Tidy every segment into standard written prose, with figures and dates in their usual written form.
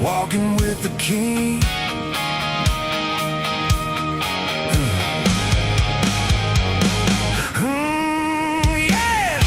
walking with the King. Yeah.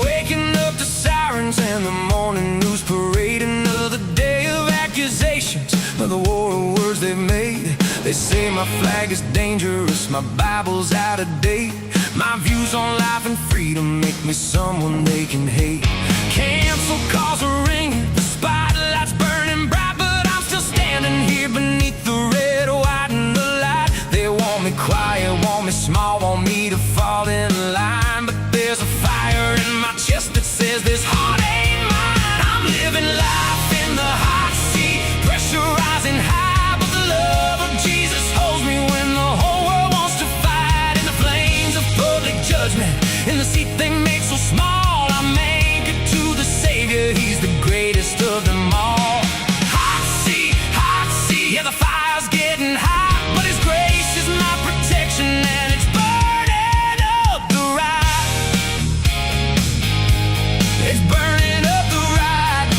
Waking up to sirens and the morning news parade. Another day of accusations, another war of words they've made. They say my flag is dangerous, my Bible's out of date. My views on life and freedom make me someone they can hate. Cancel calls are ringing, the spotlight's burning bright, but I'm still standing here beneath the red, white, and the light. They want me quiet, want me small, want me to fall in line, but there's a fire in my chest that says this heart ain't mine. I'm living life in the hot seat, pressure rising high, but the love of Jesus holds me when the whole world wants to fight. In the flames of public judgment, in the seat they make so small, I'm anchored to the Savior, He's the greatest of them all. Hot seat, yeah, the fire's getting hot, but His grace is my protection and it's burning up the right. It's burning up the right.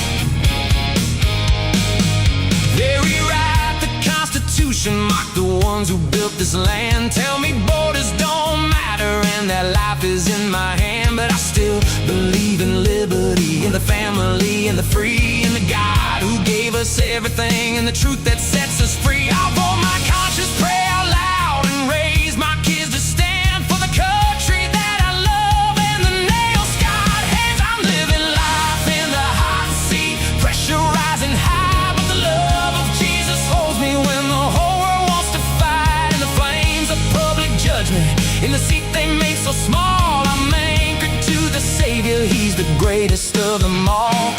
They rewrite the Constitution, mock the ones who built this land. Tell me borders don't matter and that life is in my hand, but I still believe in liberty, in the family, in the free, in the God who gave us everything, and the truth that sets us free. I'll vote my conscience, pray out loud, and raise my kids to stand for the country that I love and the nail-scarred hands. I'm living life in the hot seat, pressure rising high, but the love of Jesus holds me when the whole world wants to fight. In the flames of public judgment, in the seat they make so small, I'm anchored to the Savior, He's the greatest of them all.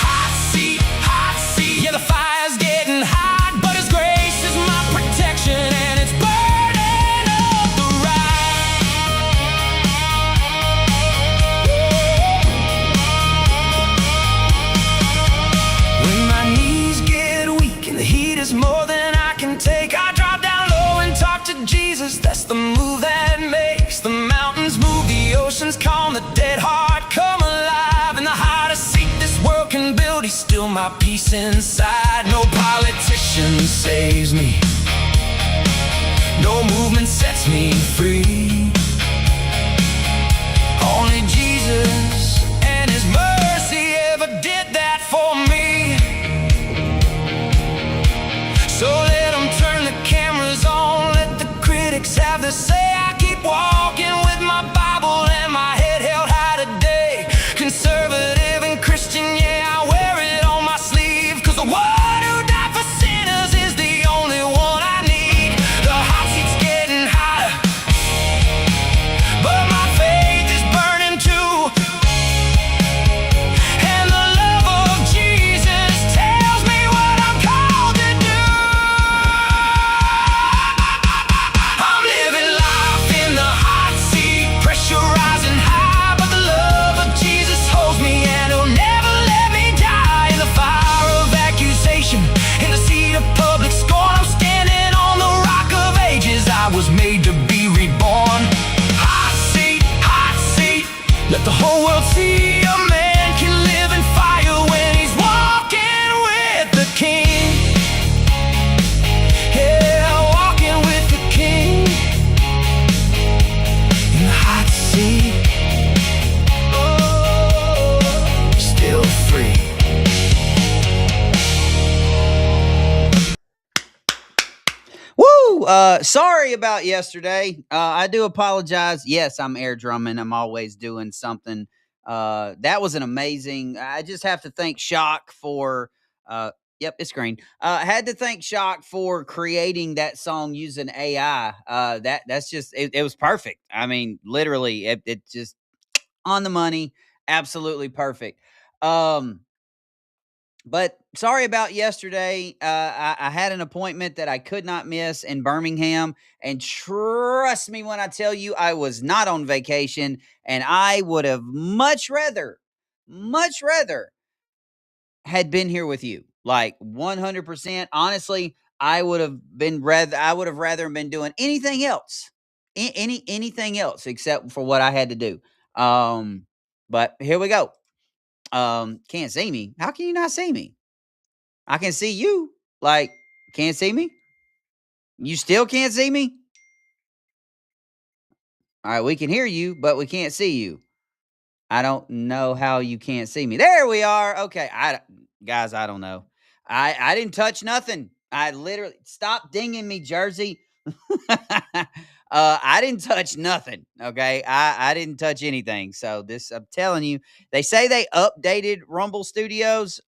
Hot seat, yeah, the fire's getting hot, but His grace is my protection and it's burning up the right. When my knees get weak and the heat is more than I can take, I drop down low and talk to Jesus. That's the move that makes the mountains move, the oceans calm, the dead heart come alive. In the hottest seat this world can build, He's still my peace inside. No politician saves me, no movement sets me free. Only Jesus and His mercy ever did that for me. So let them turn the cameras on, let the critics have their say. I keep walking with my Bible and my head held high today. Conservative and Christian, yeah, I wear it on my sleeve, 'cause the one who died for sinners is the only one I need. The hot seat's getting hotter, but my faith is burning too, and the love of Jesus tells me what I'm called to do. I'm living life in the hot seat, pressure rising high, but the love of Jesus holds me and He'll never let me die. In the fire of accusation, in the seat of public scorn, I'm standing on the rock of ages. I was made to be reborn. Hot seat, let the whole world see a man can live in fire when he's walking with the King. Yeah, walking with the King in the hot seat. Oh, still free. Woo! Sorry about yesterday. I do apologize. Yes, I'm air drumming. I'm always doing something. That was an amazing. I just have to thank Shock for. Yep, it's green. I had to thank Shock for creating that song using AI. That's just it was perfect. I mean, literally, it just on the money. Absolutely perfect. But sorry about yesterday. I had an appointment that I could not miss in Birmingham. And trust me when I tell you, I was not on vacation. And I would have much rather had been here with you. Like 100%. Honestly, I would have rather been doing anything else anything else except for what I had to do. But here we go. Can't see me. How can you not see me? I can see you. Like, can't see me? You still can't see me? All right, we can hear you, but we can't see you. I don't know how you can't see me. There we are. Okay, guys, I don't know. I didn't touch nothing. I literally stop dinging me, Jersey. I didn't touch nothing. Okay, I didn't touch anything. So this, I'm telling you, they say they updated Rumble Studios.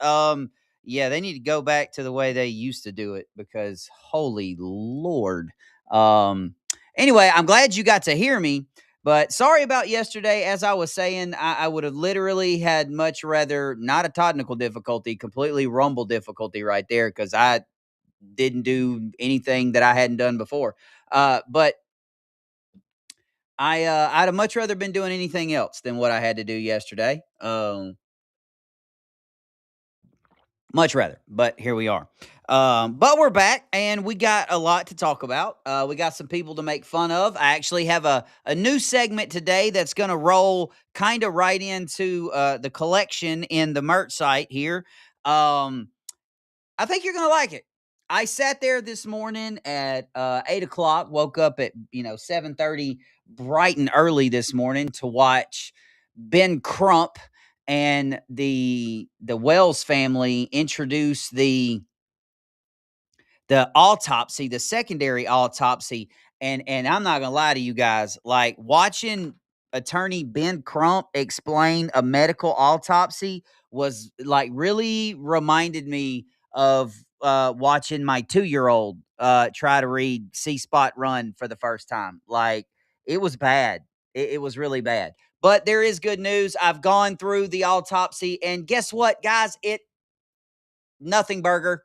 Yeah, they need to go back to the way they used to do it because holy Lord. Anyway, I'm glad you got to hear me. But sorry about yesterday. As I was saying, I would have literally had much rather not a technical difficulty, completely Rumble difficulty right there because I didn't do anything that I hadn't done before. But I'd have much rather been doing anything else than what I had to do yesterday. Much rather, but here we are. But we're back and we got a lot to talk about. We got some people to make fun of. I actually have a new segment today that's going to roll kind of right into the collection in the merch site here. I think you're going to like it. I sat there this morning at 8 o'clock, woke up at 7:30 bright and early this morning to watch Ben Crump and the Wells family introduce the autopsy, the secondary autopsy. And I'm not gonna lie to you guys, like watching attorney Ben Crump explain a medical autopsy was like really reminded me of watching my 2-year-old try to read See Spot Run for the first time. Like it was bad. It was really bad. But there is good news. I've gone through the autopsy, and guess what, guys? Nothing burger.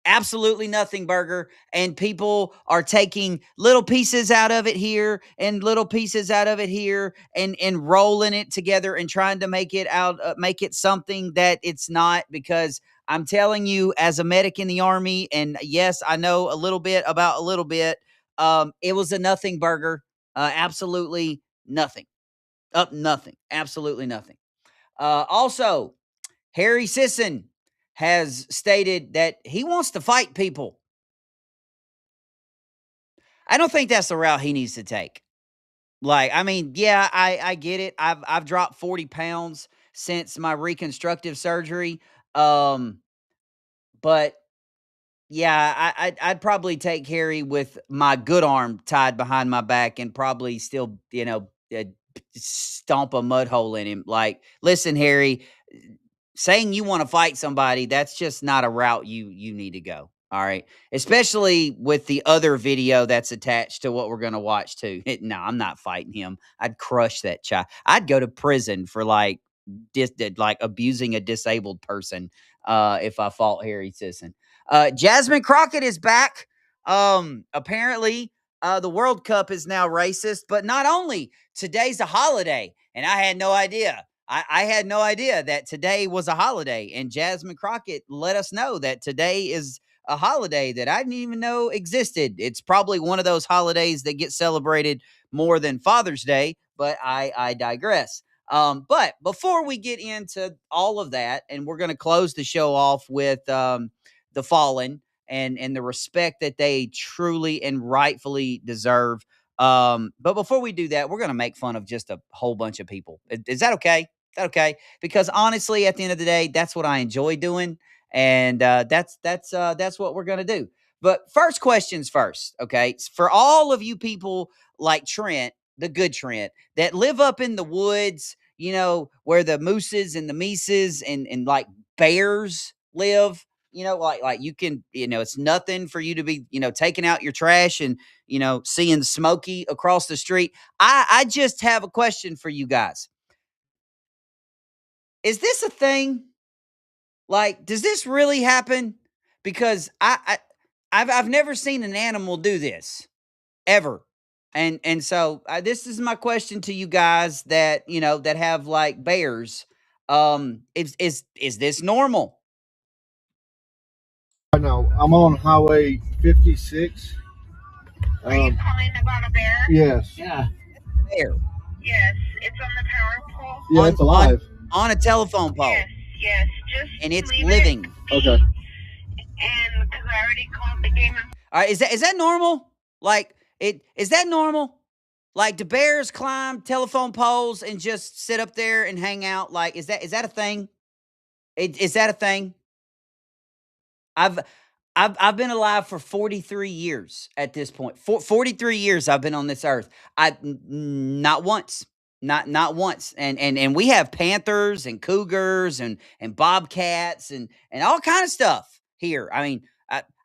Absolutely nothing burger. And people are taking little pieces out of it here and little pieces out of it here and rolling it together and trying to make it something that it's not, because I'm telling you, as a medic in the Army, and yes, I know a little bit about a little bit, it was a nothing burger. Absolutely nothing. Nothing. Absolutely nothing. Also, Harry Sisson has stated that he wants to fight people. I don't think that's the route he needs to take. Like, I mean, yeah, I get it. I've dropped 40 pounds since my reconstructive surgery. But yeah, I'd probably take Harry with my good arm tied behind my back and probably still, stomp a mud hole in him. Like, listen, Harry, saying you want to fight somebody, that's just not a route you need to go. All right. Especially with the other video that's attached to what we're going to watch too. No, I'm not fighting him. I'd crush that child. I'd go to prison for like abusing a disabled person if I fought Harry Sisson. Jasmine Crockett is back. Apparently the World Cup is now racist, but not only today's a holiday, and I had no idea. I had no idea that today was a holiday, and Jasmine Crockett let us know that today is a holiday that I didn't even know existed. It's probably one of those holidays that get celebrated more than Father's Day, but I digress. But before we get into all of that, and we're going to close the show off with the fallen and the respect that they truly and rightfully deserve. But before we do that, we're going to make fun of just a whole bunch of people. Is that okay? Is that okay? Because honestly, at the end of the day, that's what I enjoy doing, and that's what we're going to do. But first questions first, okay? For all of you people like Trent, the good Trent, that live up in the woods, where the mooses and the mises and like bears live, like you can, it's nothing for you to be, taking out your trash and, seeing Smokey across the street. I just have a question for you guys. Is this a thing? Like, does this really happen? Because I've never seen an animal do this ever. And so this is my question to you guys that, that have like bears. Is this normal? I know. I'm on Highway 56 Are you calling about a bear? Yes. Yeah. Bear Yes. It's on the power pole. Yeah, it's alive. on a telephone pole, Yes. Yes. Just and it's leave living. it be. Okay. And because I already called the game. All right, is that normal? Like is that normal? Like, do bears climb telephone poles and just sit up there and hang out? Like, is that a thing? Is that a thing? I've I've been alive for 43 years at this point. 43 years I've been on this earth. Not once. Not once. And we have panthers and cougars and bobcats and all kind of stuff here. I mean,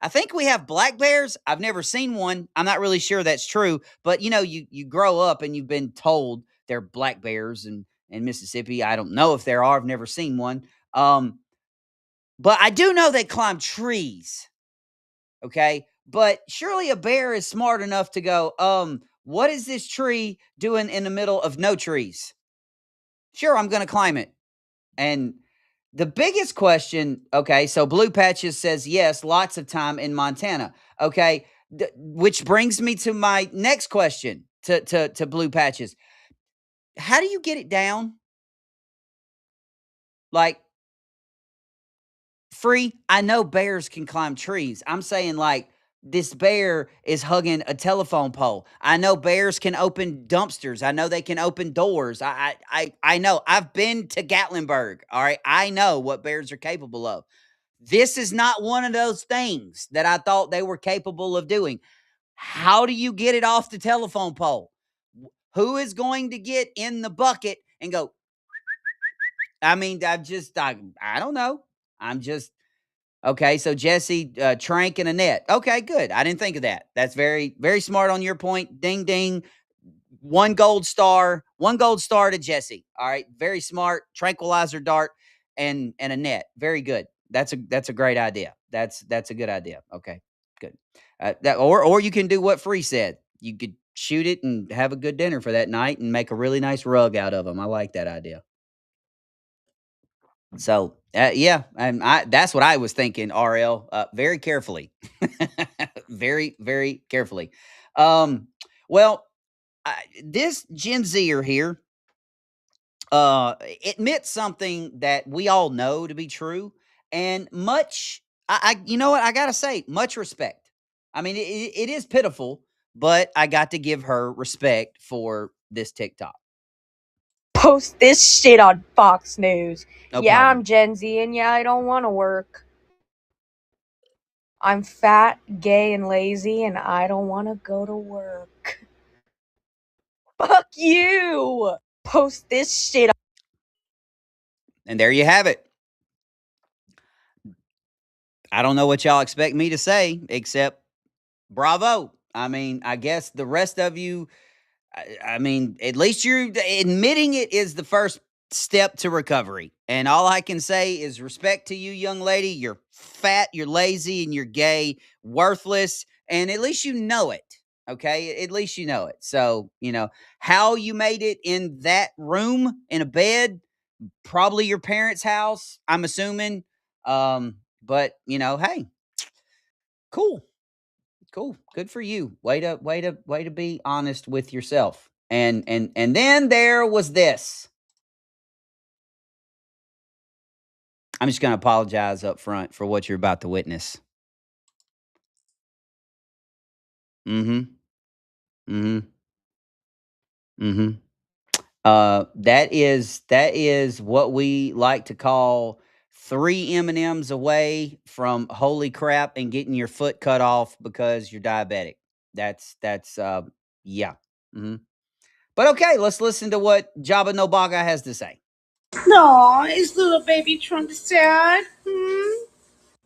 I think we have black bears. I've never seen one. I'm not really sure that's true, but you grow up and you've been told there are black bears in Mississippi. I don't know if there are. I've never seen one. But I do know they climb trees. Okay. But surely a bear is smart enough to go, what is this tree doing in the middle of no trees? Sure, I'm going to climb it. And the biggest question, okay, so Blue Patches says yes, lots of time in Montana. Okay. Which brings me to my next question to Blue Patches. How do you get it down? Like, Free, I know bears can climb trees. I'm saying, like, this bear is hugging a telephone pole. I know bears can open dumpsters. I know they can open doors. I know. I've been to Gatlinburg. All right. I know what bears are capable of. This is not one of those things that I thought they were capable of doing. How do you get it off the telephone pole? Who is going to get in the bucket and go? I mean, I don't know. I'm just Okay, so Jesse, Trank, and Annette. Okay, good. I didn't think of that. That's very, very smart on your point. Ding, ding. One gold star. One gold star to Jesse. All right, very smart. Tranquilizer dart and Annette. Very good. That's a great idea. That's a good idea. Okay, good. Or you can do what Free said. You could shoot it and have a good dinner for that night and make a really nice rug out of them. I like that idea. So, yeah, and that's what I was thinking, RL, very carefully. Very, very carefully. Um, well, this Gen Zer here admits something that we all know to be true, and you know what? I got to say, much respect. I mean, it is pitiful, but I got to give her respect for this TikTok. Post this shit on Fox News. No Yeah, problem. I'm Gen Z, and yeah, I don't want to work. I'm fat, gay, and lazy, and I don't want to go to work. Fuck you! Post this shit. And there you have it. I don't know what y'all expect me to say, except bravo. I mean, I guess the rest of you, I mean, at least you're admitting it is the first step to recovery. And all I can say is respect to you, young lady. You're fat, you're lazy, and you're gay, worthless. And at least you know it. Okay. At least you know it. So, how you made it in that room in a bed, probably your parents' house, I'm assuming. But hey, cool. Cool. Good for you. Way to be honest with yourself. And then there was this. I'm just going to apologize up front for what you're about to witness. Mhm. Mhm. Mhm. That is what we like to call 3 M&Ms away from holy crap and getting your foot cut off because you're diabetic. That's yeah. Mhm. But okay, let's listen to what Jabba Nobaga has to say. No, is little baby Trump sad?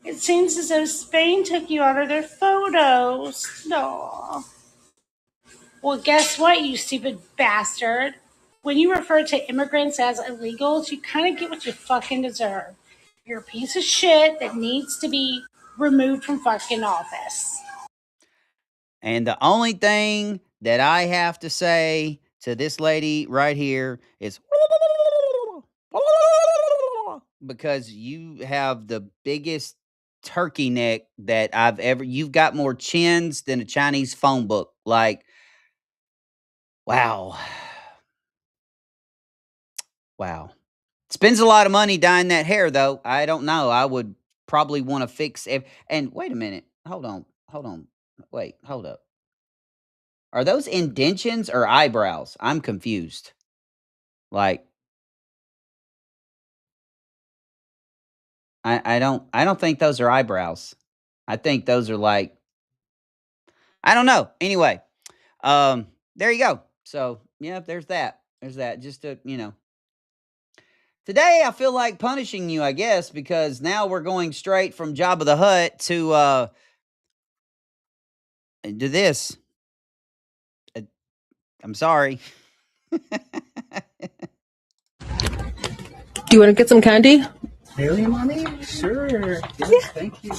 It seems as though Spain took you out of their photos. No. Well, guess what, you stupid bastard? When you refer to immigrants as illegals, you kind of get what you fucking deserve. You're a piece of shit that needs to be removed from fucking office. And the only thing that I have to say to this lady right here is because you have the biggest turkey neck that I've ever. You've got more chins than a Chinese phone book. Like, wow. Wow. Spends a lot of money dyeing that hair, though. I don't know. I would probably want to fix it. And wait a minute. Hold on. Hold on. Wait, hold up. Are those indentions or eyebrows? I'm confused. Like, I don't think those are eyebrows. I think those are like, I don't know. Anyway, there you go. So yeah, there's that. There's that. Just to, Today I feel like punishing you, I guess, because now we're going straight from Jabba the Hutt to this. I'm sorry. Do you want to get some candy? Really, Mommy? Sure. Yeah, thank you.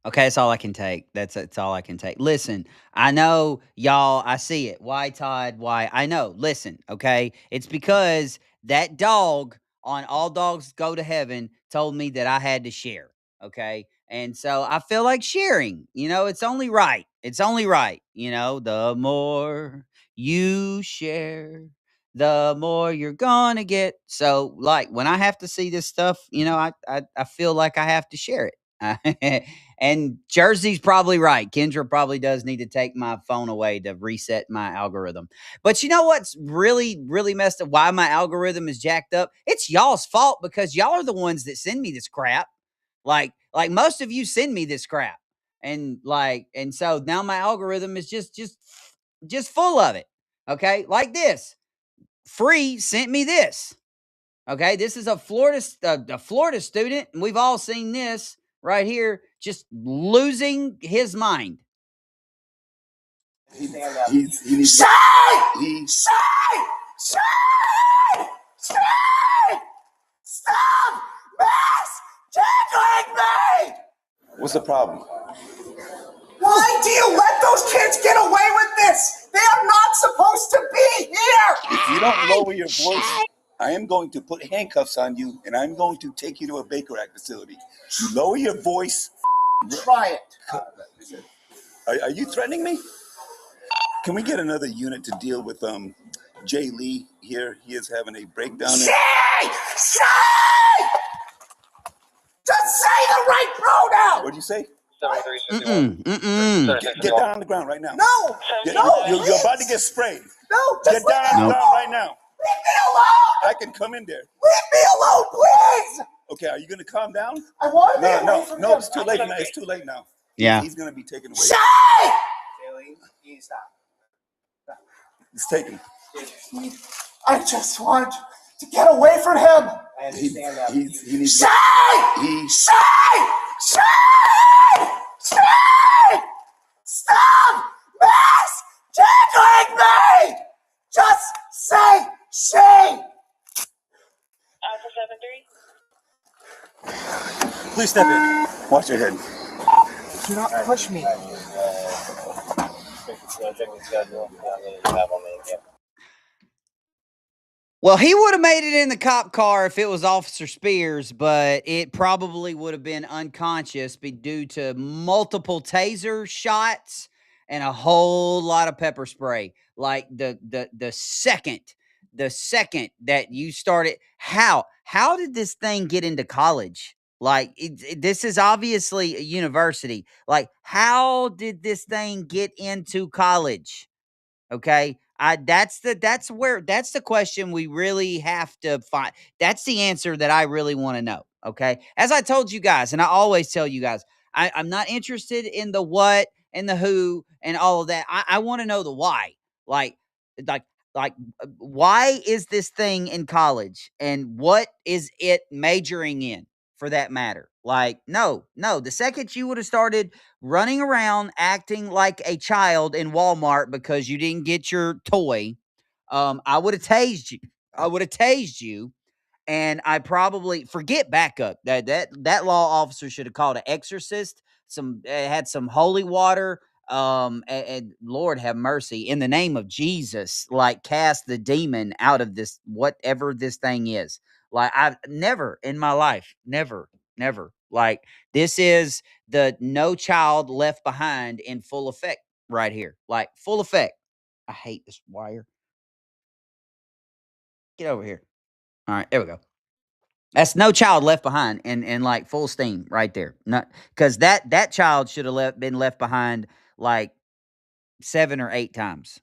Okay, that's all I can take. That's all I can take. Listen, I know y'all, I see it. Why, Todd? Why? I know. Listen, okay? It's because that dog on All Dogs Go to Heaven told me that I had to share. Okay. And so I feel like sharing. It's only right. It's only right. The more you share, the more you're gonna get. So, like, when I have to see this stuff, I feel like I have to share it. And Jersey's probably right. Kendra probably does need to take my phone away to reset my algorithm. But you know what's really, really messed up? Why my algorithm is jacked up? It's y'all's fault because y'all are the ones that send me this crap. Like most of you send me this crap. And so now my algorithm is just full of it. Okay? Like this. Free sent me this. Okay? This is a Florida student, and we've all seen this right here, just losing his mind. He's Shay! Stop misgendering me! What's the problem? Why do you let those kids get away with this? They are not supposed to be here! If you don't lower your voice, I am going to put handcuffs on you and I'm going to take you to a Baker Act facility. You lower your voice. Try it. Are you threatening me? Can we get another unit to deal with Jay Lee here? He is having a breakdown. Shay! Just say the right pronoun! What'd you say? Get down on the ground right now. No! You're about to get sprayed. No, Get down on the ground right now. Leave me alone! I can come in there. Leave me alone, please! Okay, are you going to calm down? I want to be away from him. It's too late now. It's too late now. Yeah. He's going to be taken away. Shay! Stop. It's taken. I just want to get away from him. I understand that. He needs Shay! Stop misgendering me! Just say Shay! Please step in. Watch your head. Do not push me. Well, he would have made it in the cop car if it was Officer Spears, but it probably would have been unconscious due to multiple taser shots and a whole lot of pepper spray. Like the second that you started, how did this thing get into college? Like this is obviously a university. Like, how did this thing get into college? Okay. That's the question we really have to find. That's the answer that I really want to know. Okay. As I told you guys, and I always tell you guys, I'm not interested in the what and the who and all of that. I want to know the why. Like, why is this thing in college and what is it majoring in? for that matter. Like, no. The second you would have started running around acting like a child in Walmart because you didn't get your toy, I would have tased you. And I probably forget backup. That law officer should have called an exorcist. Had some holy water. And Lord have mercy, in the name of Jesus, like cast the demon out of this, whatever this thing is. Like, I've never in my life, never. Like, this is the No Child Left Behind in full effect right here. Like, full effect. I hate this wire. Get over here. All right, there we go. That's No Child Left Behind in like full steam right there. Not because that child should have been left behind like 7 or 8 times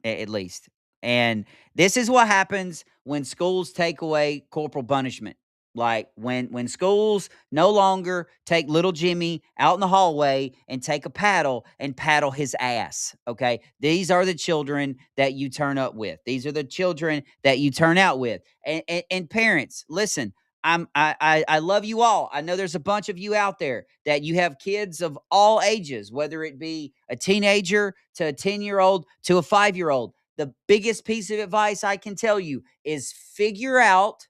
at least. And this is what happens when schools take away corporal punishment. Like when schools no longer take little Jimmy out in the hallway and take a paddle and paddle his ass. Okay. These are the children that you turn up with. These are the children that you turn out with. And parents, listen, I love you all. I know there's a bunch of you out there that you have kids of all ages, whether it be a teenager to a 10-year-old to a 5-year-old. The biggest piece of advice I can tell you is figure out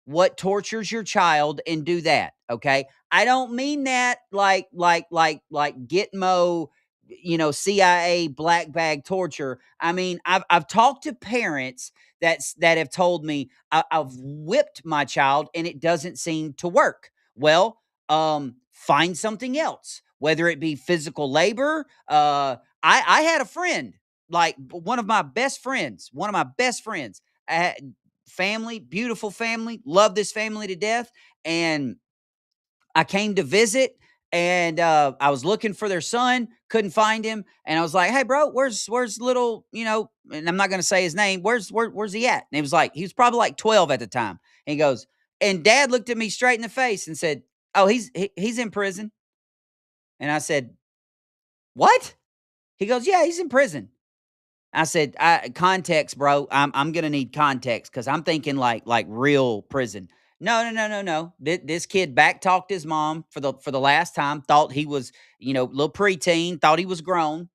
what tortures your child and do that. Okay. I don't mean that like Gitmo, CIA black bag torture. I mean, I've talked to parents that have told me I've whipped my child and it doesn't seem to work. Well, find something else, whether it be physical labor. I had a friend, like one of my best friends. Family, beautiful family, love this family to death. And I came to visit, and I was looking for their son, couldn't find him. And I was like, hey, bro, where's little, and I'm not going to say his name. Where's he at? And he was like, he was probably like 12 at the time. And he goes, and Dad looked at me straight in the face and said, oh, he's in prison. And I said, what? He goes, yeah, he's in prison. I said, context, bro. I'm gonna need context because I'm thinking like real prison. No. This kid backtalked his mom for the last time. Thought he was, little preteen. Thought he was grown.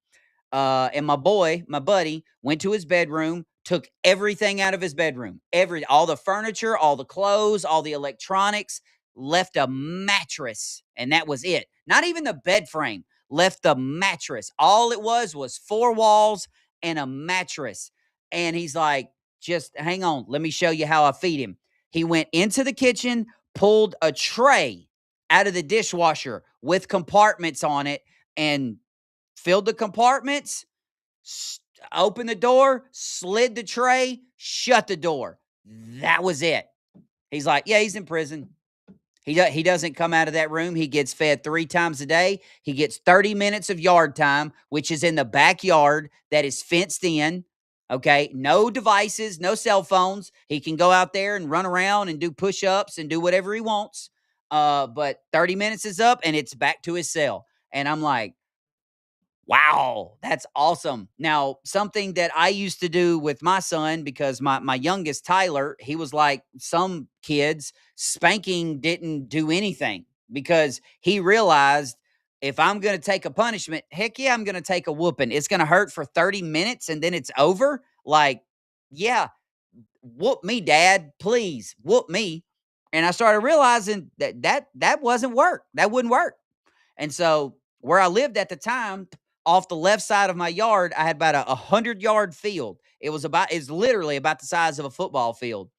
And my buddy, went to his bedroom, took everything out of his bedroom, all the furniture, all the clothes, all the electronics, left a mattress, and that was it. Not even the bed frame. Left the mattress. All it was 4 walls and a mattress. And he's like, just hang on. Let me show you how I feed him. He went into the kitchen, pulled a tray out of the dishwasher with compartments on it, and filled the compartments, opened the door, slid the tray, shut the door. That was it. He's like, yeah, he's in prison. He doesn't come out of that room. He gets fed 3 times a day. He gets 30 minutes of yard time, which is in the backyard that is fenced in. Okay. No devices, no cell phones. He can go out there and run around and do push-ups and do whatever he wants. But 30 minutes is up and it's back to his cell. And I'm like, wow, that's awesome. Now, something that I used to do with my son, because my youngest, Tyler, he was like some kids, spanking didn't do anything because he realized if I'm going to take a punishment, heck yeah, I'm going to take a whooping. It's going to hurt for 30 minutes and then it's over. Like, yeah, whoop me, Dad, please whoop me. And I started realizing that wasn't work. That wouldn't work. And so where I lived at the time, off the left side of my yard, I had about a 100-yard field. It's literally about the size of a football field.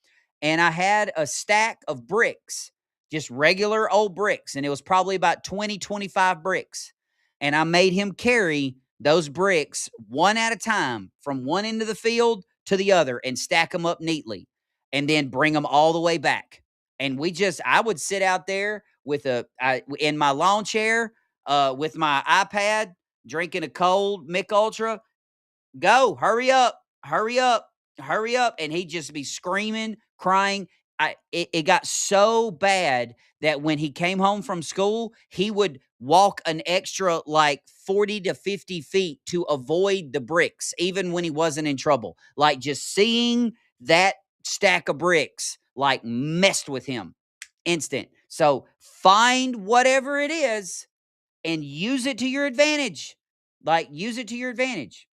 And I had a stack of bricks, just regular old bricks. And it was probably about 20, 25 bricks. And I made him carry those bricks one at a time from one end of the field to the other and stack them up neatly and then bring them all the way back. And I would sit out there in my lawn chair with my iPad, drinking a cold Mick Ultra. Go, hurry up. And he'd just be screaming, crying. It got so bad that when he came home from school, he would walk an extra like 40 to 50 feet to avoid the bricks, even when he wasn't in trouble. Like just seeing that stack of bricks like messed with him instant. So find whatever it is and use it to your advantage. Like, use it to your advantage.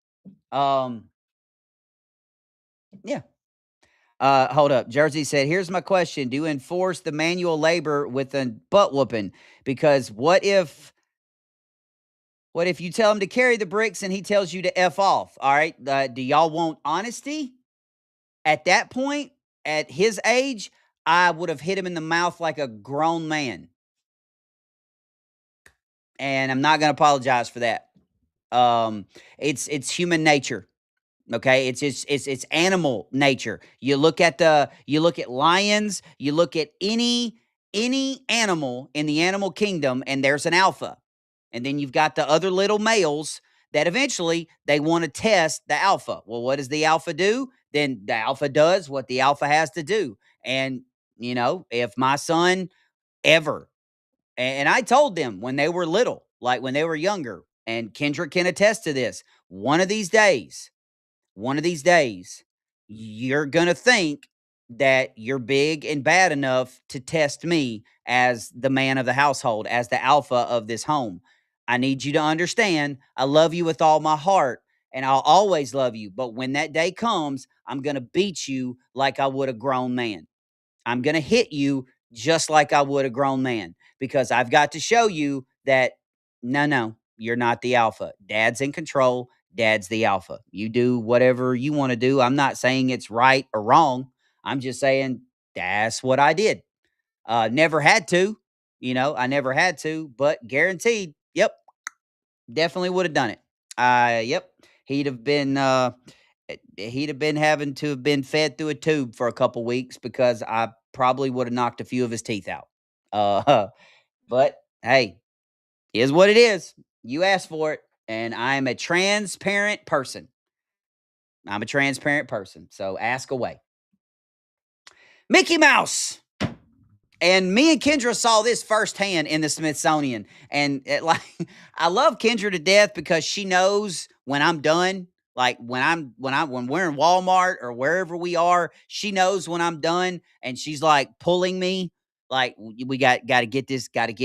Yeah. Hold up. Jersey said, here's my question. Do you enforce the manual labor with a butt whooping? Because what if you tell him to carry the bricks and he tells you to F off? All right. Do y'all want honesty? At that point, at his age, I would have hit him in the mouth like a grown man. And I'm not going to apologize for that. It's human nature. Okay, it's animal nature. You look at lions, you look at any animal in the animal kingdom, and there's an alpha. And then you've got the other little males that eventually they want to test the alpha. Well, what does the alpha do? Then the alpha does what the alpha has to do. And if my son ever, and I told them when they were little, like when they were younger, and Kendra can attest to this, one of these days, you're going to think that you're big and bad enough to test me as the man of the household, as the alpha of this home. I need you to understand, I love you with all my heart, and I'll always love you. But when that day comes, I'm going to beat you like I would a grown man. I'm going to hit you just like I would a grown man, because I've got to show you that, no, you're not the alpha. Dad's in control. Dad's the alpha. You do whatever you want to do. I'm not saying it's right or wrong. I'm just saying that's what I did. Never had to, I never had to, but guaranteed. Yep. Definitely would have done it. Yep. He'd have been having to have been fed through a tube for a couple weeks, because I probably would have knocked a few of his teeth out. But hey, is what it is. You asked for it. And I'm a transparent person. So ask away. Mickey Mouse. And me and Kendra saw this firsthand in the Smithsonian. And I love Kendra to death, because she knows when I'm done. Like when we're in Walmart or wherever we are, she knows when I'm done, and she's like pulling me. Like, we got to get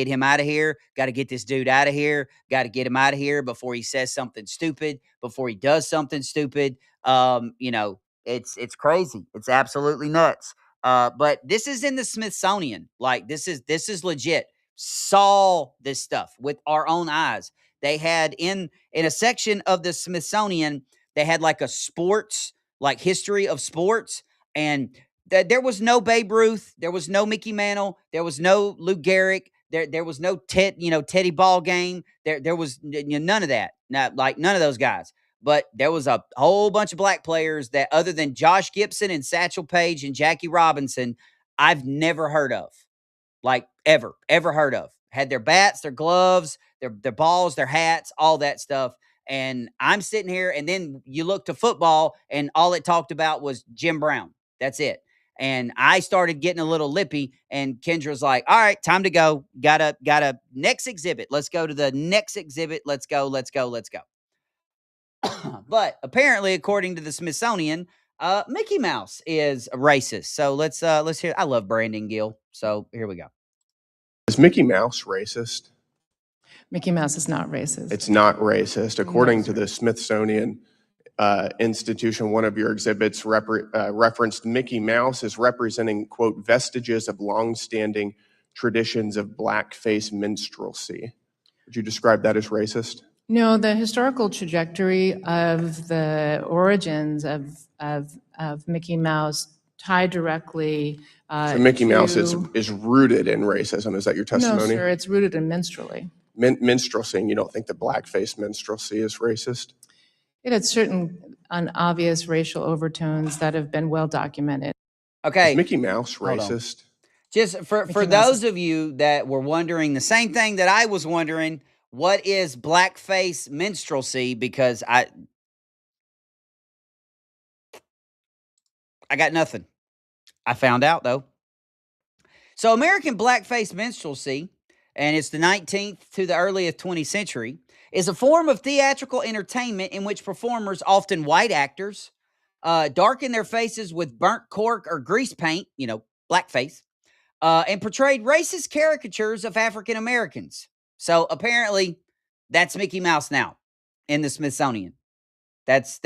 him out of here. Got to get this dude out of here. Got to get him out of here before he says something stupid, before he does something stupid. It's crazy. It's absolutely nuts. But this is in the Smithsonian. Like, this is legit. Saw this stuff with our own eyes. They had in a section of the Smithsonian, they had like a sports, like history of sports, and there was no Babe Ruth, there was no Mickey Mantle, there was no Lou Gehrig, there was no Teddy Ballgame, there was none of that, none of those guys. But there was a whole bunch of black players that, other than Josh Gibson and Satchel Paige and Jackie Robinson, I've never heard of, like ever heard of. Had their bats, their gloves, their balls, their hats, all that stuff. And I'm sitting here, and then you look to football, and all it talked about was Jim Brown. That's it. And I started getting a little lippy, and Kendra's like, all right, time to go. Gotta next exhibit. Let's go to the next exhibit. Let's go. But apparently, according to the Smithsonian, Mickey Mouse is racist. So let's hear. I love Brandon Gill. So here we go. Is Mickey Mouse racist? Mickey Mouse is not racist. It's not racist. According to the Smithsonian institution, one of your exhibits referenced Mickey Mouse as representing, quote, vestiges of longstanding traditions of blackface minstrelsy. Would you describe that as racist? No, the historical trajectory of the origins of Mickey Mouse tie directly so Mickey Mouse is rooted in racism. Is that your testimony? No, sir, it's rooted in minstrelsy. Minstrelsy, and you don't think that blackface minstrelsy is racist? It had certain unobvious racial overtones that have been well documented. Okay. Is Mickey Mouse racist? Just for those of you that were wondering the same thing that I was wondering, what is blackface minstrelsy? Because I got nothing. I found out, though. So American blackface minstrelsy, and it's the 19th to the earliest 20th century, is a form of theatrical entertainment in which performers, often white actors, darken their faces with burnt cork or grease paint, blackface, and portrayed racist caricatures of African Americans. So apparently, that's Mickey Mouse now in the Smithsonian. That's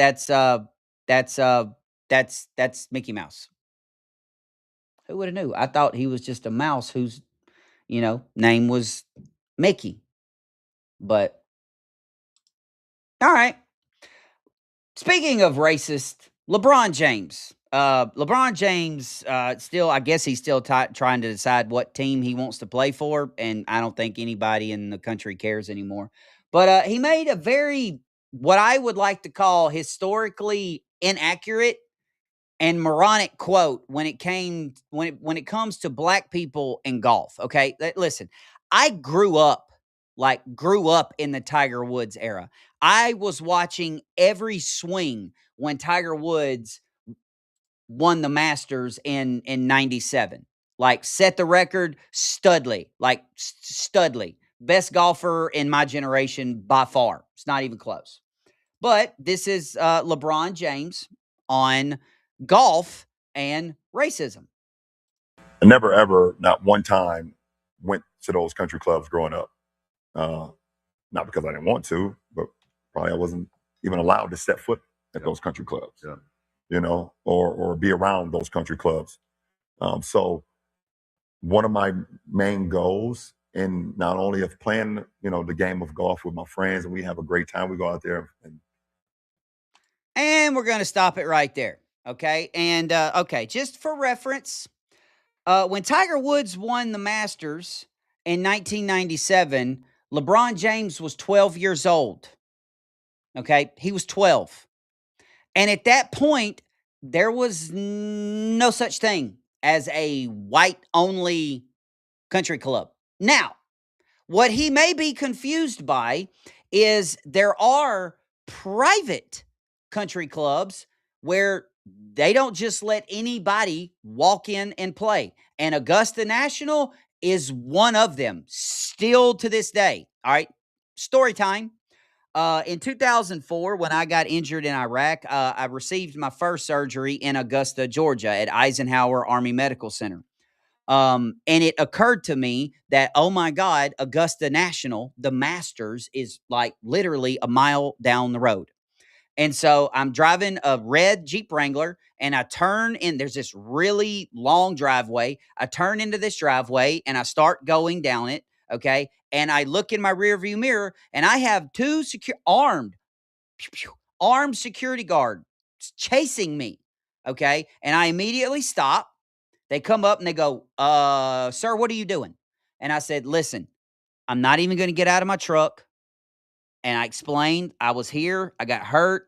Mickey Mouse. Who would have knew? I thought he was just a mouse whose, name was Mickey. But all right. Speaking of racist, LeBron James. LeBron James still, I guess he's still trying to decide what team he wants to play for, and I don't think anybody in the country cares anymore. But he made a very, what I would like to call historically inaccurate and moronic quote when it comes to black people in golf. Okay, listen, I grew up in the Tiger Woods era. I was watching every swing when Tiger Woods won the Masters in 97. Like, set the record, Studley. Like, Studley. Best golfer in my generation by far. It's not even close. But this is LeBron James on golf and racism. I never, ever, not one time, went to those country clubs growing up. Not because I didn't want to, but probably I wasn't even allowed to set foot at those country clubs, or be around those country clubs. So one of my main goals in not only of playing, the game of golf with my friends, and we have a great time, we go out there and we're going to stop it right there. Okay. And, just for reference, when Tiger Woods won the Masters in 1997, LeBron James was 12 years old. Okay. He was 12. And at that point, there was no such thing as a white-only country club. Now, what he may be confused by is there are private country clubs where they don't just let anybody walk in and play. And Augusta National is one of them, still to this day. All right, story time. In 2004, when I got injured in Iraq, I received my first surgery in Augusta, Georgia at Eisenhower Army Medical Center. And it occurred to me that, oh my God, Augusta National, the Masters, is like literally a mile down the road. And so I'm driving a red Jeep Wrangler, and I turn in. There's this really long driveway. I turn into this driveway, and I start going down it, okay? And I look in my rearview mirror, and I have two armed security guards chasing me, okay? And I immediately stop. They come up, and they go, sir, what are you doing? And I said, listen, I'm not even going to get out of my truck. And I explained I was here. I got hurt,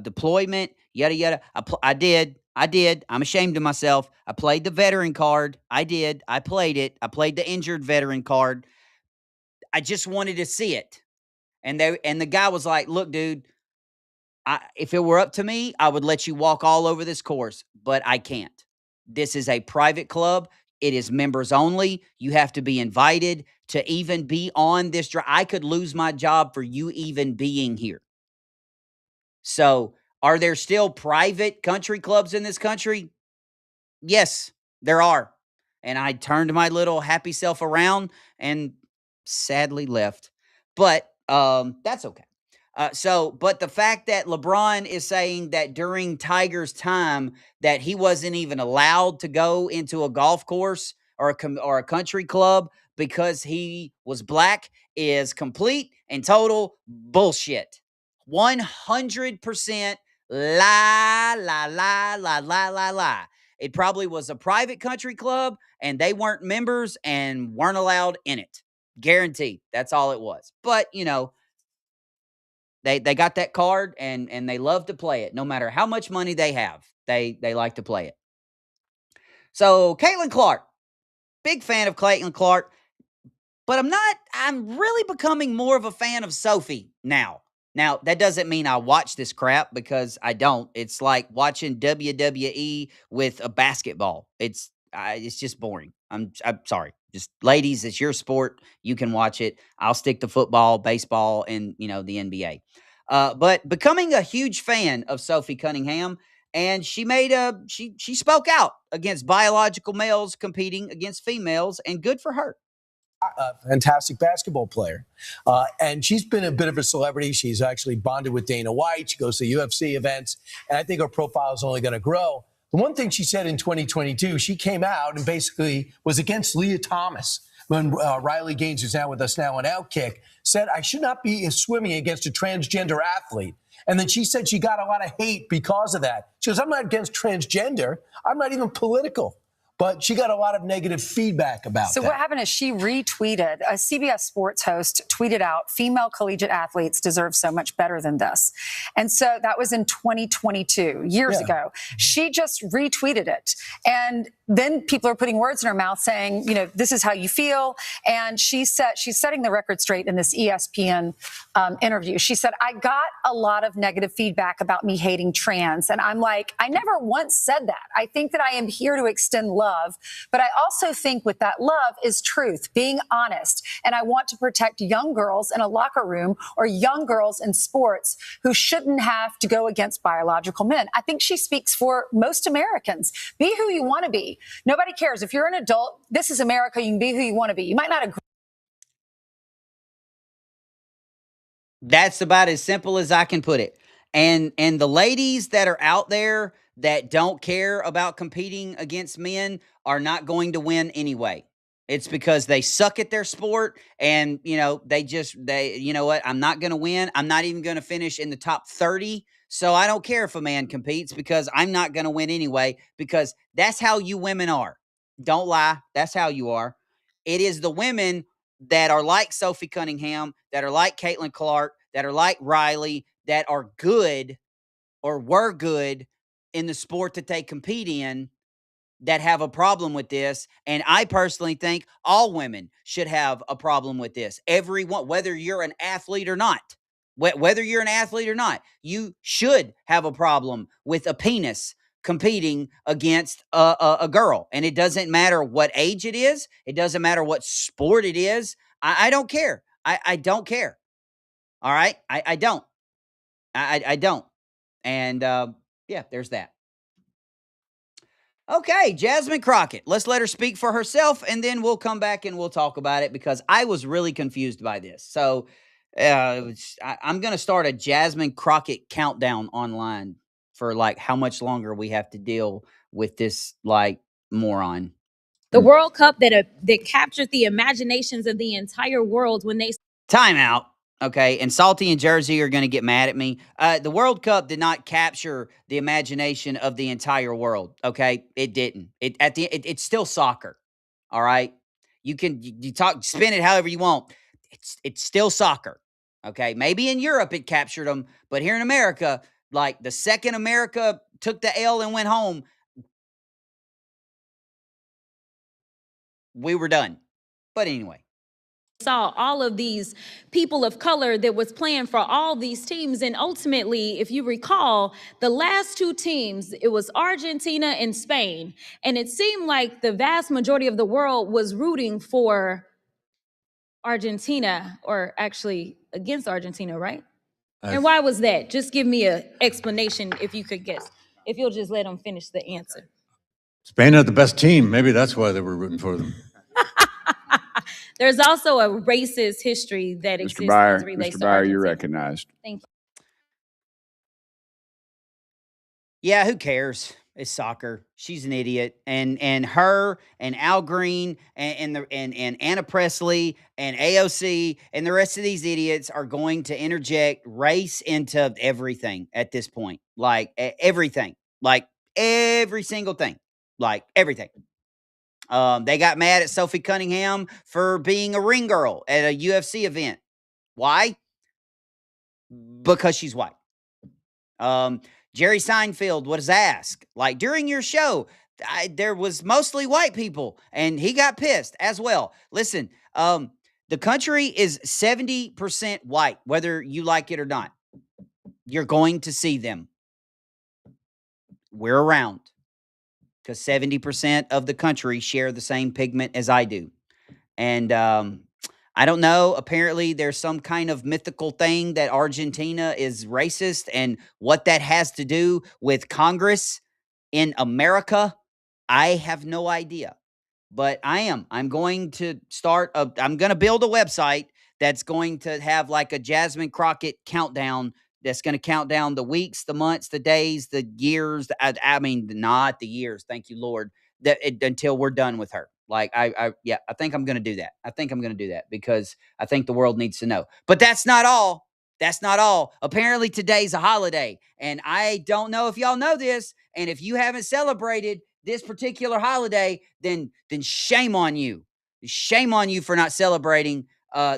deployment, yada, yada. I did. I'm ashamed of myself. I played the veteran card. I did. I played it. I played the injured veteran card. I just wanted to see it. And the guy was like, look, dude, if it were up to me, I would let you walk all over this course, but I can't. This is a private club. It is members only. You have to be invited to even be on this drive. I could lose my job for you even being here. So, are there still private country clubs in this country? Yes, there are. And I turned my little happy self around and sadly left. But that's okay. But the fact that LeBron is saying that during Tiger's time that he wasn't even allowed to go into a golf course or a country club because he was black is complete and total bullshit. 100% lie. It probably was a private country club and they weren't members and weren't allowed in it. Guaranteed. That's all it was. But, They got that card and they love to play it. No matter how much money they have, they like to play it. So Caitlin Clark, big fan of Caitlin Clark, but I'm really becoming more of a fan of Sophie now. Now, that doesn't mean I watch this crap because I don't. It's like watching WWE with a basketball. It's just boring. I'm sorry. Just ladies, it's your sport. You can watch it. I'll stick to football, baseball, and the NBA. But becoming a huge fan of Sophie Cunningham, and she made she spoke out against biological males competing against females, and good for her. A fantastic basketball player. And she's been a bit of a celebrity. She's actually bonded with Dana White. She goes to UFC events. And I think her profile is only going to grow. The one thing she said in 2022, she came out and basically was against Leah Thomas when Riley Gaines, who's now with us now on Outkick, said, I should not be swimming against a transgender athlete. And then she said she got a lot of hate because of that. She goes, I'm not against transgender. I'm not even political. But she got a lot of negative feedback about So that. what happened is she retweeted, a CBS Sports host tweeted out, female collegiate athletes deserve so much better than this. And so that was in 2022, years ago. She just retweeted it. And then people are putting words in her mouth saying, you know, this is how you feel. And she's setting the record straight in this ESPN interview. She said, I got a lot of negative feedback about me hating trans. And I'm like, I never once said that. I think that I am here to extend love. But I also think with that love is truth, being honest. And I want to protect young girls in a locker room or young girls in sports who shouldn't have to go against biological men. I think she speaks for most Americans. Be who you want to be. Nobody cares. If you're an adult, this is America. You can be who you want to be. You might not agree. That's about as simple as I can put it. And the ladies that are out there that don't care about competing against men are not going to win anyway. It's because they suck at their sport, and you know, you know what, I'm not going to win. I'm not even going to finish in the top 30. So I don't care if a man competes because I'm not going to win anyway, because that's how you women are. Don't lie. That's how you are. It is the women that are like Sophie Cunningham, that are like Caitlin Clark, that are like Riley, that are good or were good in the sport that they compete in, that have a problem with this. And I personally think all women should have a problem with this. Everyone, whether you're an athlete or not, you should have a problem with a penis competing against a girl. And it doesn't matter what age it is. It doesn't matter what sport it is. I don't care. I don't care. All right. I don't. I don't. And yeah, there's that. Okay, Jasmine Crockett. Let's let her speak for herself, and then we'll come back and we'll talk about it, because I was really confused by this. So I'm going to start a Jasmine Crockett countdown online for like how much longer we have to deal with this like moron. The World Cup that captured the imaginations of the entire world when they... Time out. Okay, and Salty and Jersey are going to get mad at me. The World Cup did not capture the imagination of the entire world. Okay, it didn't. It's still soccer. All right, you spin it however you want. It's still soccer. Okay, maybe in Europe it captured them, but here in America, like the second America took the L and went home, we were done. But anyway. Saw all of these people of color that was playing for all these teams. And ultimately, if you recall, the last two teams, it was Argentina and Spain. And it seemed like the vast majority of the world was rooting for Argentina, or actually against Argentina, right? And why was that? Just give me an explanation if you could guess, if you'll just let them finish the answer. Spain had the best team. Maybe that's why they were rooting for them. There's also a racist history that exists as it relates Mr. to Byer, Argentina. you're recognized. Thank you. Yeah, who cares? It's soccer. She's an idiot, and her and Al Green and Anna Presley and AOC and the rest of these idiots are going to interject race into everything at this point. Like everything, like every single thing, like everything. They got mad at Sophie Cunningham for being a ring girl at a UFC event. Why? Because she's white. Jerry Seinfeld was asked, like, during your show, there was mostly white people, and he got pissed as well. Listen, the country is 70% white, whether you like it or not. You're going to see them. We're around. Because 70% of the country share the same pigment as I do. And I don't know. Apparently, there's some kind of mythical thing that Argentina is racist, and what that has to do with Congress in America, I have no idea. But I'm going to I'm going to build a website that's going to have like a Jasmine Crockett countdown that's going to count down the weeks, the months, the days, the years. I mean, not the years. Thank you, Lord. Until we're done with her. Like I think I'm going to do that. I think I'm going to do that because I think the world needs to know. But that's not all. That's not all. Apparently today's a holiday, and I don't know if y'all know this. And if you haven't celebrated this particular holiday, then shame on you. Shame on you for not celebrating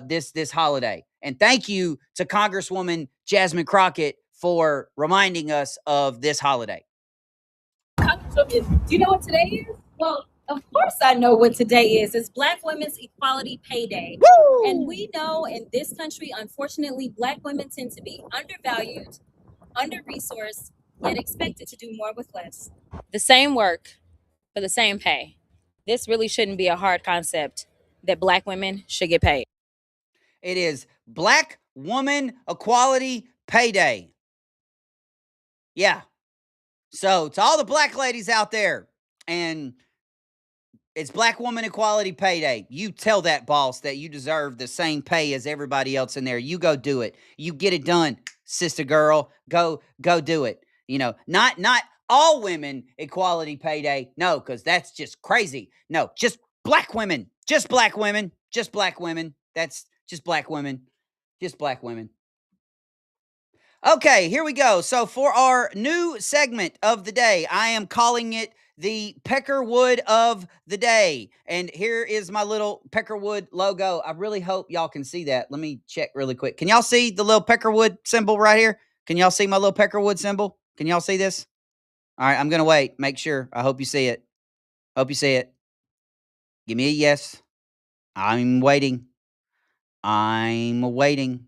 this holiday. And thank you to Congresswoman Jasmine Crockett for reminding us of this holiday. Congresswoman, do you know what today is? Well, of course I know what today is. It's Black Women's Equality Pay Day. Woo! And we know in this country, unfortunately, Black women tend to be undervalued, under-resourced, yet expected to do more with less. The same work for the same pay. This really shouldn't be a hard concept that Black women should get paid. It is Black Woman Equality Pay Day. Yeah. So to all the black ladies out there, and it's Black Woman Equality Pay Day. You tell that boss that you deserve the same pay as everybody else in there. You go do it. You get it done, sister girl. Go do it. You know, not all women equality pay day. No, because that's just crazy. No, just black women. Just black women. Just black women. That's just black women. Just black women. Okay, here we go. So for our new segment of the day, I am calling it the Peckerwood of the Day. And here is my little Peckerwood logo. I really hope y'all can see that. Let me check really quick. Can y'all see the little Peckerwood symbol right here? Can y'all see my little Peckerwood symbol? Can y'all see this? All right, I'm going to wait. Make sure. I hope you see it. Hope you see it. Give me a yes. I'm waiting. I'm waiting.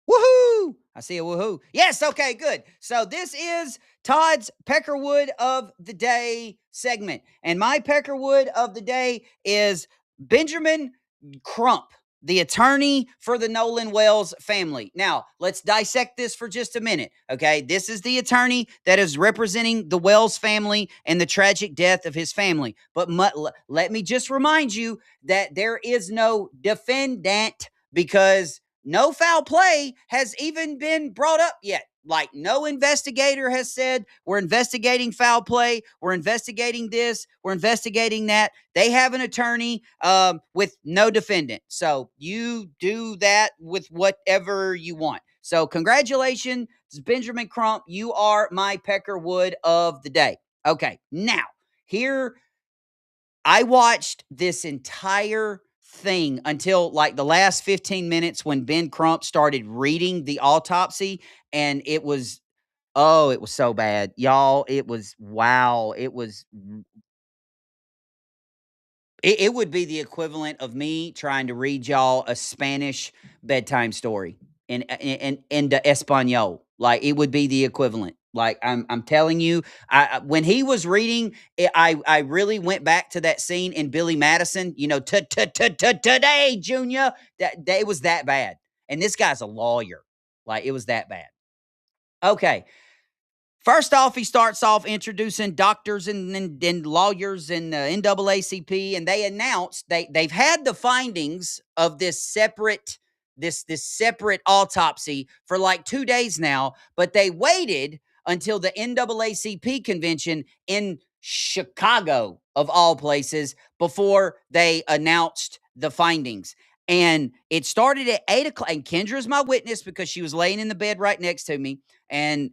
Woohoo! I see a woohoo. Yes, okay, good. So this is Todd's Peckerwood of the Day segment. And my Peckerwood of the Day is Benjamin Crump, the attorney for the Nolan Wells family. Now, let's dissect this for just a minute, okay? This is the attorney that is representing the Wells family and the tragic death of his family. But let me just remind you that there is no defendant because no foul play has even been brought up yet. Like, no investigator has said, we're investigating foul play, we're investigating this, we're investigating that. They have an attorney with no defendant. So you do that with whatever you want. So congratulations, Benjamin Crump. You are my Peckerwood of the Day. Okay, now, here, I watched this entire thing until like the last 15 minutes when Ben Crump started reading the autopsy, and it was so bad, y'all. It was wow. It would be the equivalent of me trying to read y'all a Spanish bedtime story in Espanol. Like, it would be the equivalent. Like, I'm telling you, when he was reading, I really went back to that scene in Billy Madison, you know, today, Junior, that it was that bad. And this guy's a lawyer. Like, it was that bad. Okay. First off, he starts off introducing doctors and lawyers and NAACP, and they announced they've had the findings of this separate autopsy for like 2 days now, but they waited until the NAACP convention in Chicago, of all places, before they announced the findings. And it started at 8 o'clock. And Kendra's my witness because she was laying in the bed right next to me. And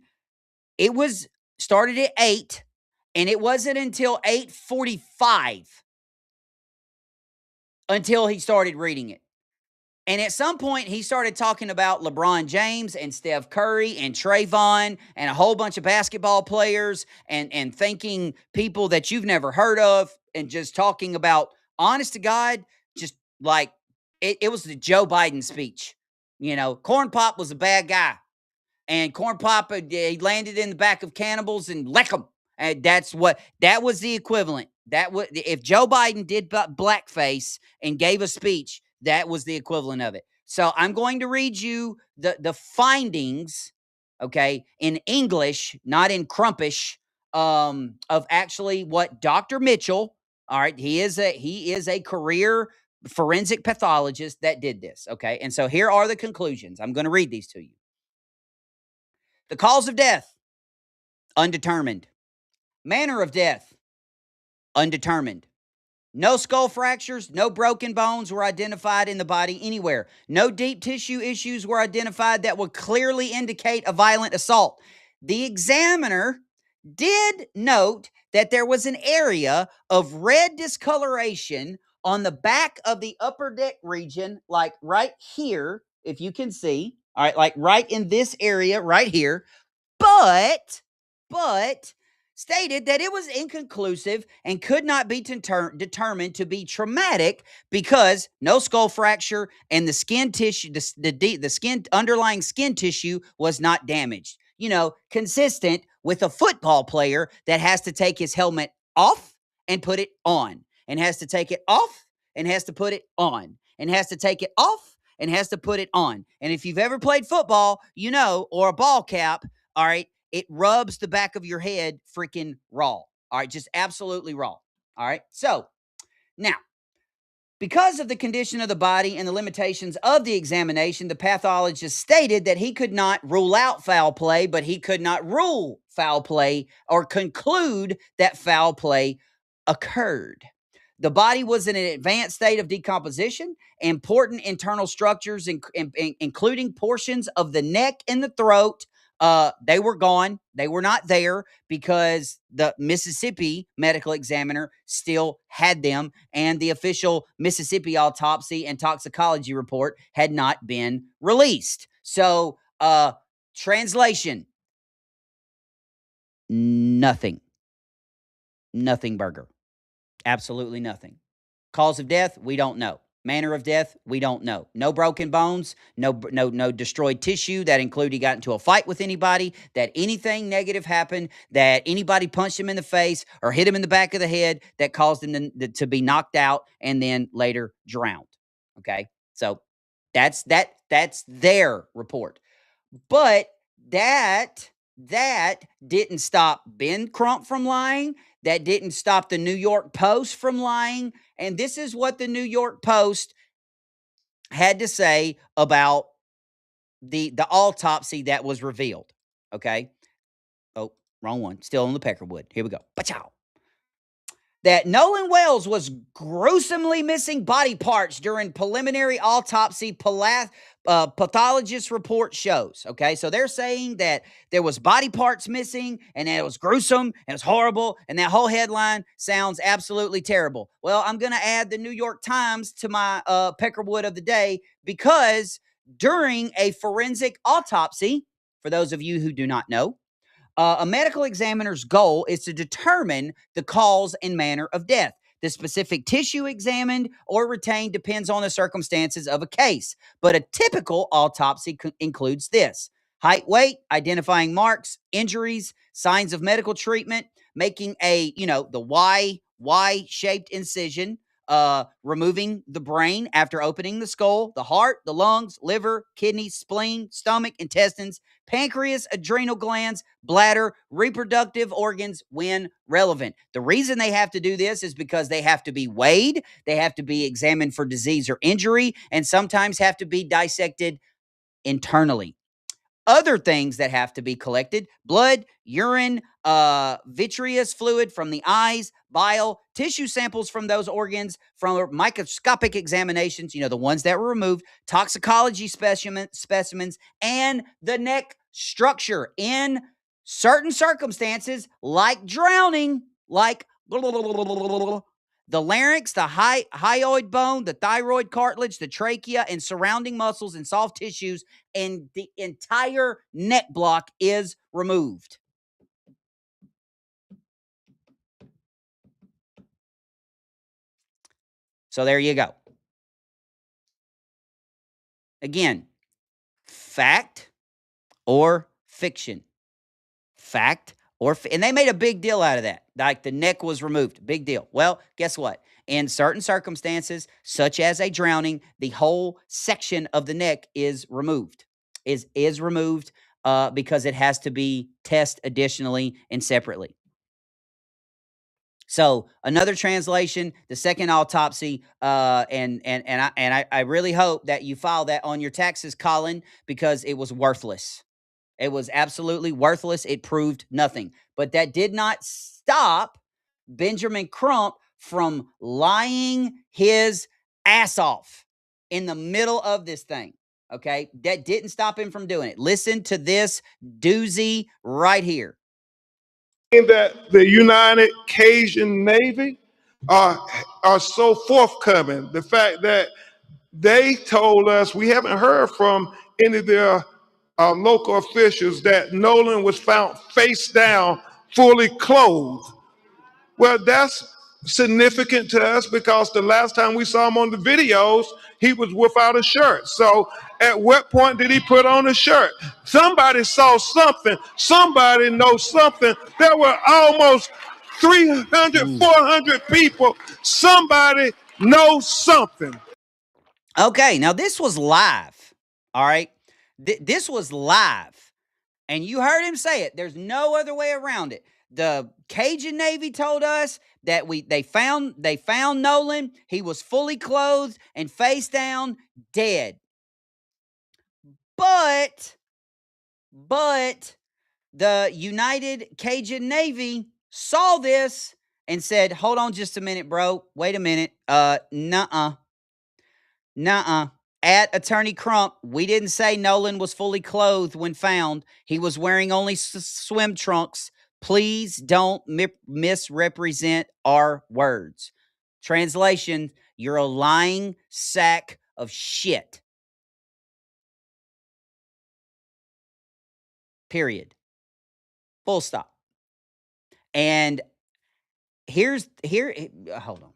it was started at 8, and it wasn't until 8:45 until he started reading it. And at some point, he started talking about LeBron James and Steph Curry and Trayvon and a whole bunch of basketball players and thanking people that you've never heard of and just talking about, honest to God, just like it was the Joe Biden speech. You know, Corn Pop was a bad guy. And Corn Pop, he landed in the back of cannibals and lick them. And that was the equivalent. If Joe Biden did blackface and gave a speech, That was the equivalent of it. So I'm going to read you the findings, okay, in English, not in Crumpish, of actually what Dr. Mitchell, all right, he is a career forensic pathologist that did this, okay? And so here are the conclusions. I'm going to read these to you. The cause of death, undetermined. Manner of death, undetermined. No skull fractures, no broken bones were identified in the body anywhere. No deep tissue issues were identified that would clearly indicate a violent assault. The examiner did note that there was an area of red discoloration on the back of the upper deck region, like right here, if you can see, all right, like right in this area right here, but stated that it was inconclusive and could not be determined to be traumatic because no skull fracture and the skin tissue, the skin underlying skin tissue was not damaged. You know, consistent with a football player that has to take his helmet off and put it on, and has to take it off and has to put it on, and has to take it off and has to put it on. And if you've ever played football, you know, or a ball cap, all right, it rubs the back of your head freaking raw. All right, just absolutely raw. All right, so now, because of the condition of the body and the limitations of the examination, the pathologist stated that he could not rule out foul play, but he could not rule foul play or conclude that foul play occurred. The body was in an advanced state of decomposition. Important internal structures, including portions of the neck and the throat, they were gone. They were not there because the Mississippi medical examiner still had them, and the official Mississippi autopsy and toxicology report had not been released. So, translation, nothing burger. Absolutely nothing. Cause of death, we don't know. Manner of death, we don't know. No broken bones, no destroyed tissue. That include he got into a fight with anybody, that anything negative happened, that anybody punched him in the face or hit him in the back of the head that caused him to be knocked out and then later drowned. Okay, so that's their report. But that didn't stop Ben Crump from lying. That didn't stop the New York Post from lying. And this is what the New York Post had to say about the autopsy that was revealed. Okay. Oh, wrong one. Still on the Peckerwood. Here we go. Pachow. That Nolan Wells was gruesomely missing body parts during preliminary autopsy, pathologist report shows. Okay, so they're saying that there was body parts missing and that it was gruesome and it was horrible, and that whole headline sounds absolutely terrible. Well, I'm going to add the New York Times to my Peckerwood of the day, because during a forensic autopsy, for those of you who do not know, a medical examiner's goal is to determine the cause and manner of death. The specific tissue examined or retained depends on the circumstances of a case, but a typical autopsy includes this: height, weight, identifying marks, injuries, signs of medical treatment, making a, the Y-shaped incision, removing the brain after opening the skull, the heart, the lungs, liver, kidneys, spleen, stomach, intestines, pancreas, adrenal glands, bladder, reproductive organs when relevant. The reason they have to do this is because they have to be weighed, they have to be examined for disease or injury, and sometimes have to be dissected internally. Other things that have to be collected: blood, urine, vitreous fluid from the eyes, bile, tissue samples from those organs, from microscopic examinations, the ones that were removed, toxicology specimens, and the neck structure in certain circumstances, like drowning, like the larynx, the hyoid bone, the thyroid cartilage, the trachea, and surrounding muscles and soft tissues, and the entire neck block is removed. So there you go. Again, fact or fiction. Fact and they made a big deal out of that. Like the neck was removed. Big deal. Well, guess what? in certain circumstances, such as a drowning, the whole section of the neck is removed, is removed because it has to be tested additionally and separately. So another translation, the second autopsy, and I really hope that you file that on your taxes, Colin, because it was worthless. It was absolutely worthless. It proved nothing. But that did not stop Benjamin Crump from lying his ass off in the middle of this thing. Okay, that didn't stop him from doing it. Listen to this doozy right here. That the United Cajun Navy are so forthcoming. The fact that they told us, we haven't heard from any of their local officials, that Nolan was found face down, fully clothed. Well, that's significant to us because the last time we saw him on the videos, he was without a shirt. So at what point did he put on a shirt? Somebody saw something. Somebody knows something. There were almost 300, 400 people. Somebody knows something. Okay, now this was live, all right? This was live, and you heard him say it. There's no other way around it. The Cajun Navy told us that they found Nolan. He was fully clothed and face down, dead. But the United Cajun Navy saw this and said, "Hold on just a minute, bro. Wait a minute. Nuh-uh. At Attorney Crump, we didn't say Nolan was fully clothed when found. He was wearing only swim trunks. Please don't misrepresent our words." Translation, you're a lying sack of shit. Period. Full stop. And here, hold on.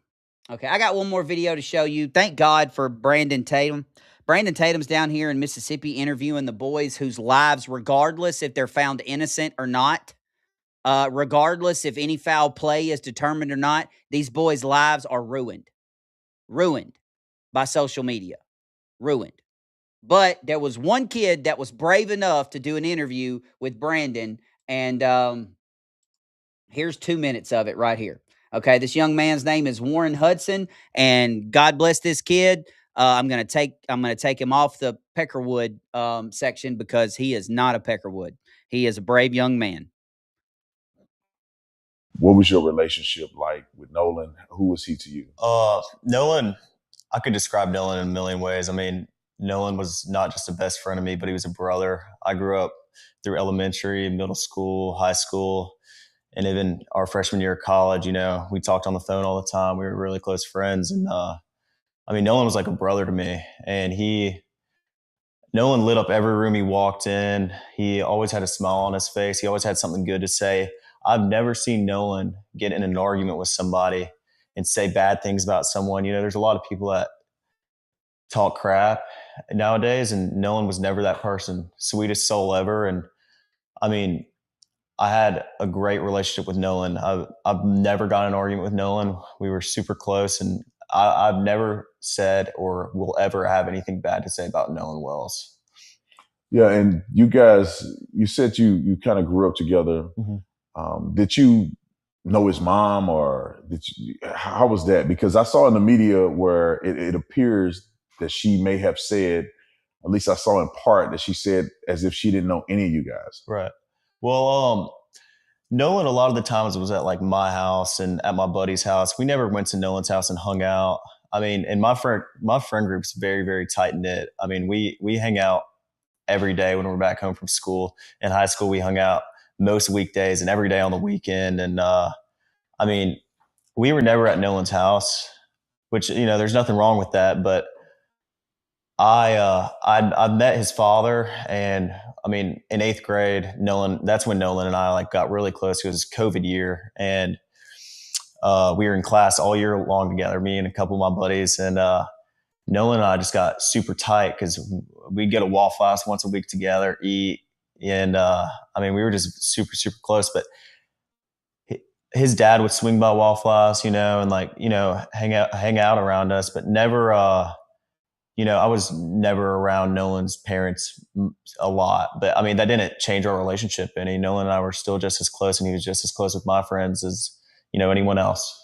Okay, I got one more video to show you. Thank God for Brandon Tatum. Brandon Tatum's down here in Mississippi interviewing the boys whose lives, regardless if they're found innocent or not, regardless if any foul play is determined or not, these boys' lives are ruined. Ruined by social media. Ruined. But there was one kid that was brave enough to do an interview with Brandon, and here's 2 minutes of it right here. Okay, this young man's name is Warren Hudson, and God bless this kid. I'm gonna take him off the Peckerwood section because he is not a Peckerwood. He is a brave young man. What was your relationship like with Nolan? Who was he to you? Nolan, I could describe Nolan in a million ways. I mean, Nolan was not just a best friend of me, but he was a brother. I grew up through elementary, middle school, high school, and even our freshman year of college. You know, we talked on the phone all the time. We were really close friends. And I mean, Nolan was like a brother to me. And Nolan lit up every room he walked in. He always had a smile on his face. He always had something good to say. I've never seen Nolan get in an argument with somebody and say bad things about someone. You know, there's a lot of people that talk crap nowadays, and Nolan was never that person. Sweetest soul ever. And I mean, I had a great relationship with Nolan. I've never got in an argument with Nolan. We were super close, and I've never said or will ever have anything bad to say about Nolan Wells. Yeah, and you guys, you said you kind of grew up together. Mm-hmm. Did you know his mom, or how was that? Because I saw in the media where it appears that she may have said, at least I saw in part, that she said as if she didn't know any of you guys. Right. Well, Nolan, a lot of the times was at like my house and at my buddy's house. We never went to Nolan's house and hung out. I mean, and my friend group's very, very tight knit. I mean, we hang out every day when we're back home from school. In high school, we hung out most weekdays and every day on the weekend. And I mean, we were never at Nolan's house, which, you know, there's nothing wrong with that. But I met his father, and I mean, in 8th grade, that's when Nolan and I like got really close. It was COVID year, and we were in class all year long together, me and a couple of my buddies. And Nolan and I just got super tight because we'd go to Waffle House once a week together, eat. And I mean, we were just super, super close. But his dad would swing by Waffle House, and like, hang out around us, but never, I was never around Nolan's parents a lot, but I mean, that didn't change our relationship any. Nolan and I were still just as close, and he was just as close with my friends as, anyone else.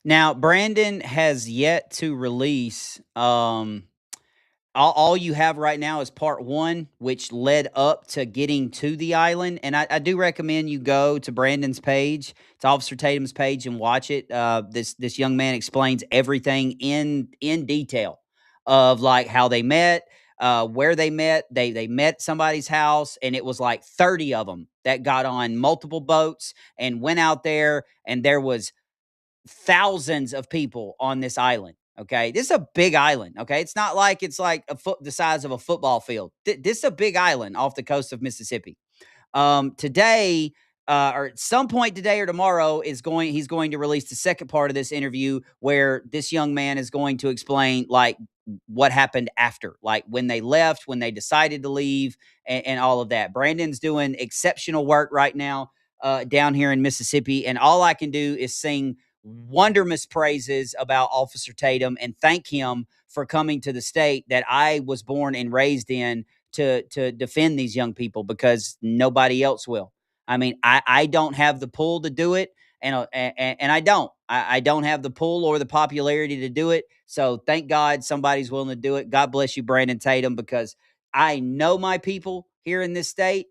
Now, Brandon has yet to release, all you have right now is part 1, which led up to getting to the island. And I do recommend you go to Brandon's page, to Officer Tatum's page, and watch it. This young man explains everything in detail of like how they met, where they met. They met somebody's house, and it was like 30 of them that got on multiple boats and went out there, and there was thousands of people on this island. Okay, this is a big island. Okay, it's not like it's like the size of a football field. This is a big island off the coast of Mississippi. Today, or at some point today or tomorrow, he's going to release the second part of this interview, where this young man is going to explain like what happened after, like when they left, when they decided to leave, and all of that. Brandon's doing exceptional work right now down here in Mississippi, and all I can do is sing wonderful praises about Officer Tatum and thank him for coming to the state that I was born and raised in to defend these young people, because nobody else will. I mean, I don't have the pull to do it, and I don't have the pull or the popularity to do it. So thank God somebody's willing to do it. God bless you, Brandon Tatum, because I know my people here in this state.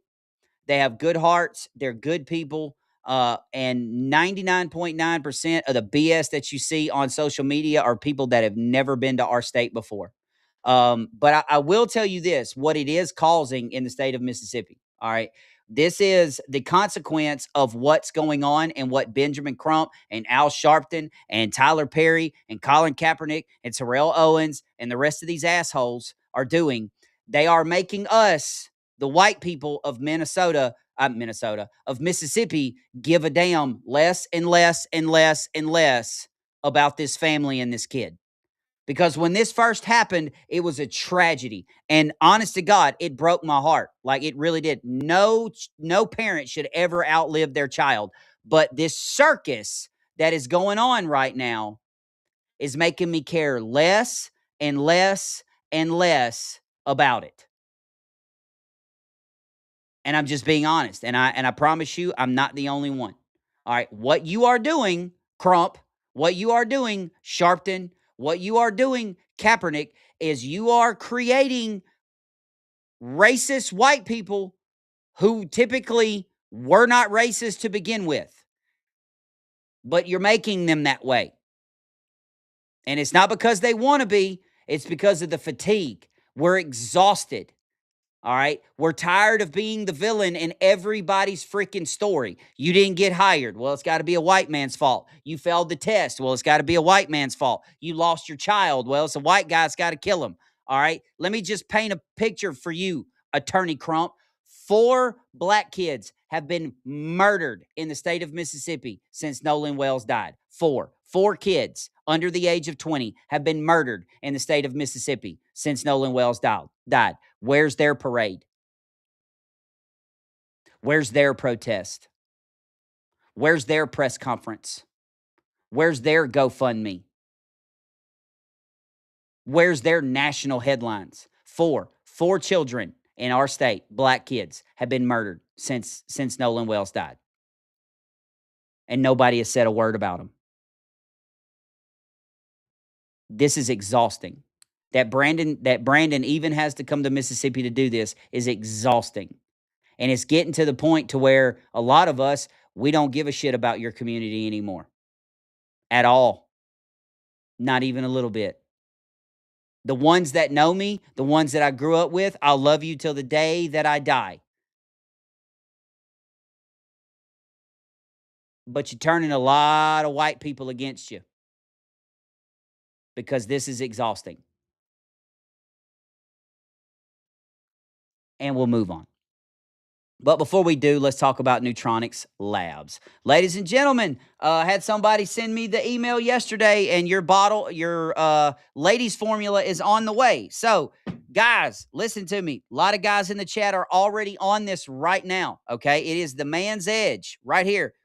They have good hearts. They're good people. And 99.9% of the BS that you see on social media are people that have never been to our state before. But I will tell you this, what it is causing in the state of Mississippi. All right. This is the consequence of what's going on, and what Benjamin Crump and Al Sharpton and Tyler Perry and Colin Kaepernick and Terrell Owens and the rest of these assholes are doing. They are making us, the white people of of Mississippi, give a damn less and less and less and less about this family and this kid. Because when this first happened, it was a tragedy. And honest to God, it broke my heart. Like, it really did. No parent should ever outlive their child. But this circus that is going on right now is making me care less and less and less about it. And I'm just being honest. And I promise you, I'm not the only one. All right. What you are doing, Crump, what you are doing, Sharpton, what you are doing, Kaepernick, is you are creating racist white people who typically were not racist to begin with. But you're making them that way. And it's not because they want to be. It's because of the fatigue. We're exhausted. All right. We're tired of being the villain in everybody's freaking story. You didn't get hired. Well, it's got to be a white man's fault. You failed the test. Well, it's got to be a white man's fault. You lost your child. Well, it's a white guy's got to kill him. All right. Let me just paint a picture for you, Attorney Crump. 4 black kids have been murdered in the state of Mississippi since Nolan Wells died. 4 kids under the age of 20 have been murdered in the state of Mississippi since Nolan Wells died. Where's their parade? Where's their protest? Where's their press conference? Where's their GoFundMe? Where's their national headlines? 4 children in our state, black kids, have been murdered since Nolan Wells died. And nobody has said a word about them. This is exhausting. That Brandon even has to come to Mississippi to do this is exhausting. And it's getting to the point to where a lot of us, we don't give a shit about your community anymore. At all. Not even a little bit. The ones that know me, the ones that I grew up with, I'll love you till the day that I die. But you're turning a lot of white people against you. Because this is exhausting. And we'll move on. But before we do, let's talk about Neutronics Labs. Ladies and gentlemen, had somebody send me the email yesterday, and your ladies formula is on the way. So, guys, listen to me. A lot of guys in the chat are already on this right now, okay? It is the man's edge right here.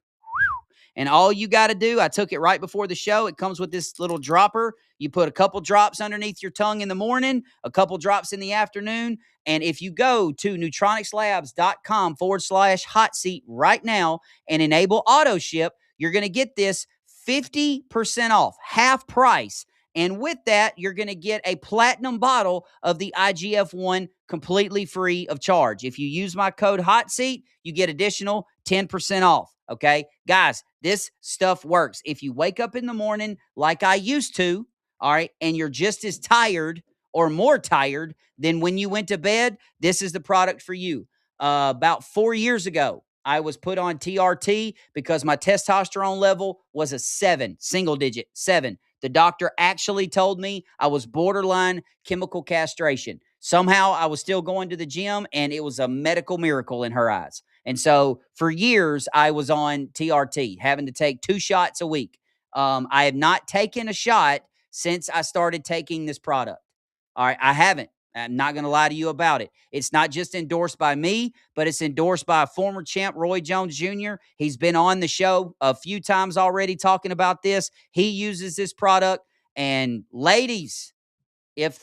And all you got to do, I took it right before the show. It comes with this little dropper. You put a couple drops underneath your tongue in the morning, a couple drops in the afternoon. And if you go to neutronicslabs.com/hot seat right now and enable auto ship, you're going to get this 50% off, half price. And with that, you're going to get a platinum bottle of the IGF-1 completely free of charge. If you use my code HOTSEAT, you get additional 10% off. Okay, guys, this stuff works. If you wake up in the morning like I used to, all right, and you're just as tired or more tired than when you went to bed, this is the product for you. About 4 years ago, I was put on TRT because my testosterone level was a 7, single digit, 7. The doctor actually told me I was borderline chemical castration. Somehow I was still going to the gym, and it was a medical miracle in her eyes. And so for years, I was on TRT, having to take 2 shots a week. I have not taken a shot since I started taking this product. All right, I haven't. I'm not going to lie to you about it. It's not just endorsed by me, but it's endorsed by a former champ, Roy Jones Jr. He's been on the show a few times already talking about this. He uses this product. And ladies, if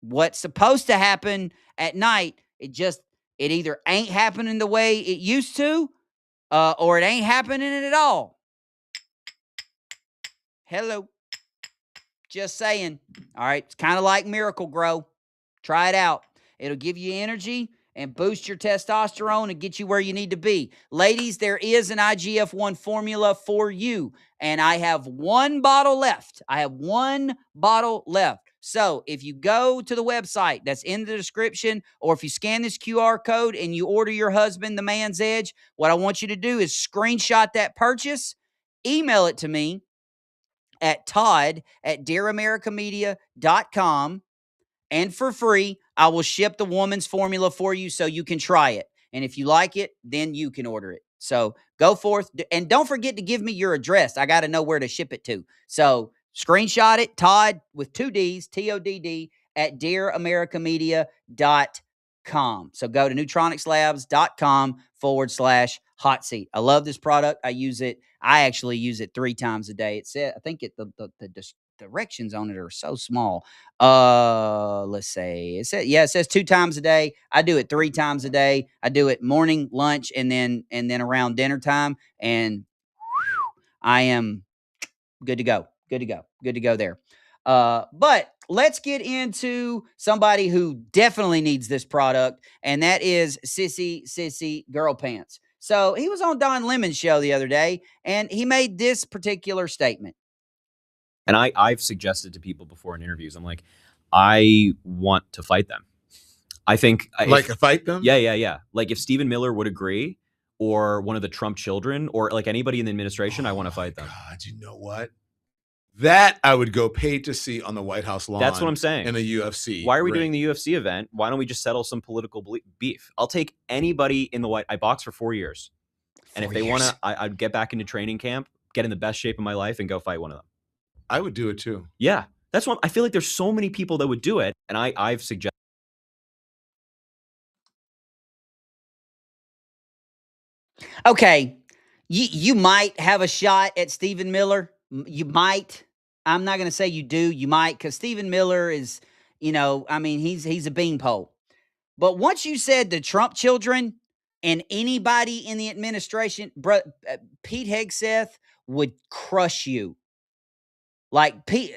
what's supposed to happen at night, it either ain't happening the way it used to, or it ain't happening at all. Hello. Just saying. All right. It's kind of like Miracle Grow. Try it out. It'll give you energy and boost your testosterone and get you where you need to be. Ladies, there is an IGF-1 formula for you, and I have 1 bottle left. So if you go to the website that's in the description, or if you scan this QR code and you order your husband the Man's Edge, what I want you to do is screenshot that purchase, email it to me at todd@dearamericamedia.com, and for free, I will ship the woman's formula for you so you can try it. And if you like it, then you can order it. So go forth, and don't forget to give me your address. I got to know where to ship it to. So screenshot it, Todd with 2 Ds, TODD, @dearamericamedia.com. So go to neutronicslabs.com/hot seat. I love this product. I use it. I actually use it 3 times a day. It said, I think the directions on it are so small. Let's say it says 2 times a day. I do it 3 times a day. I do it morning, lunch, and then around dinner time. And I am good to go. Good to go there. But let's get into somebody who definitely needs this product, and that is Sissy Girl Pants. So he was on Don Lemon's show the other day, and he made this particular statement. And I've suggested to people before in interviews, I'm like, I want to fight them. I think fight them? Yeah. Like if Stephen Miller would agree, or one of the Trump children, or like anybody in the administration, I want to fight them. God, you know what? That I would go pay to see on the White House lawn. That's what I'm saying. In a UFC. Why are we doing the UFC event? Why don't we just settle some political beef? I'll take anybody in the White. I boxed for 4 years. And if they want to, I'd get back into training camp, get in the best shape of my life, and go fight one of them. I would do it too. Yeah. That's what I feel like. There's so many people that would do it. And I've suggested. Okay. You might have a shot at Stephen Miller. You might. I'm not going to say you do. You might, because Stephen Miller is, he's a beanpole. But once you said the Trump children and anybody in the administration, Pete Hegseth would crush you. Like Pete,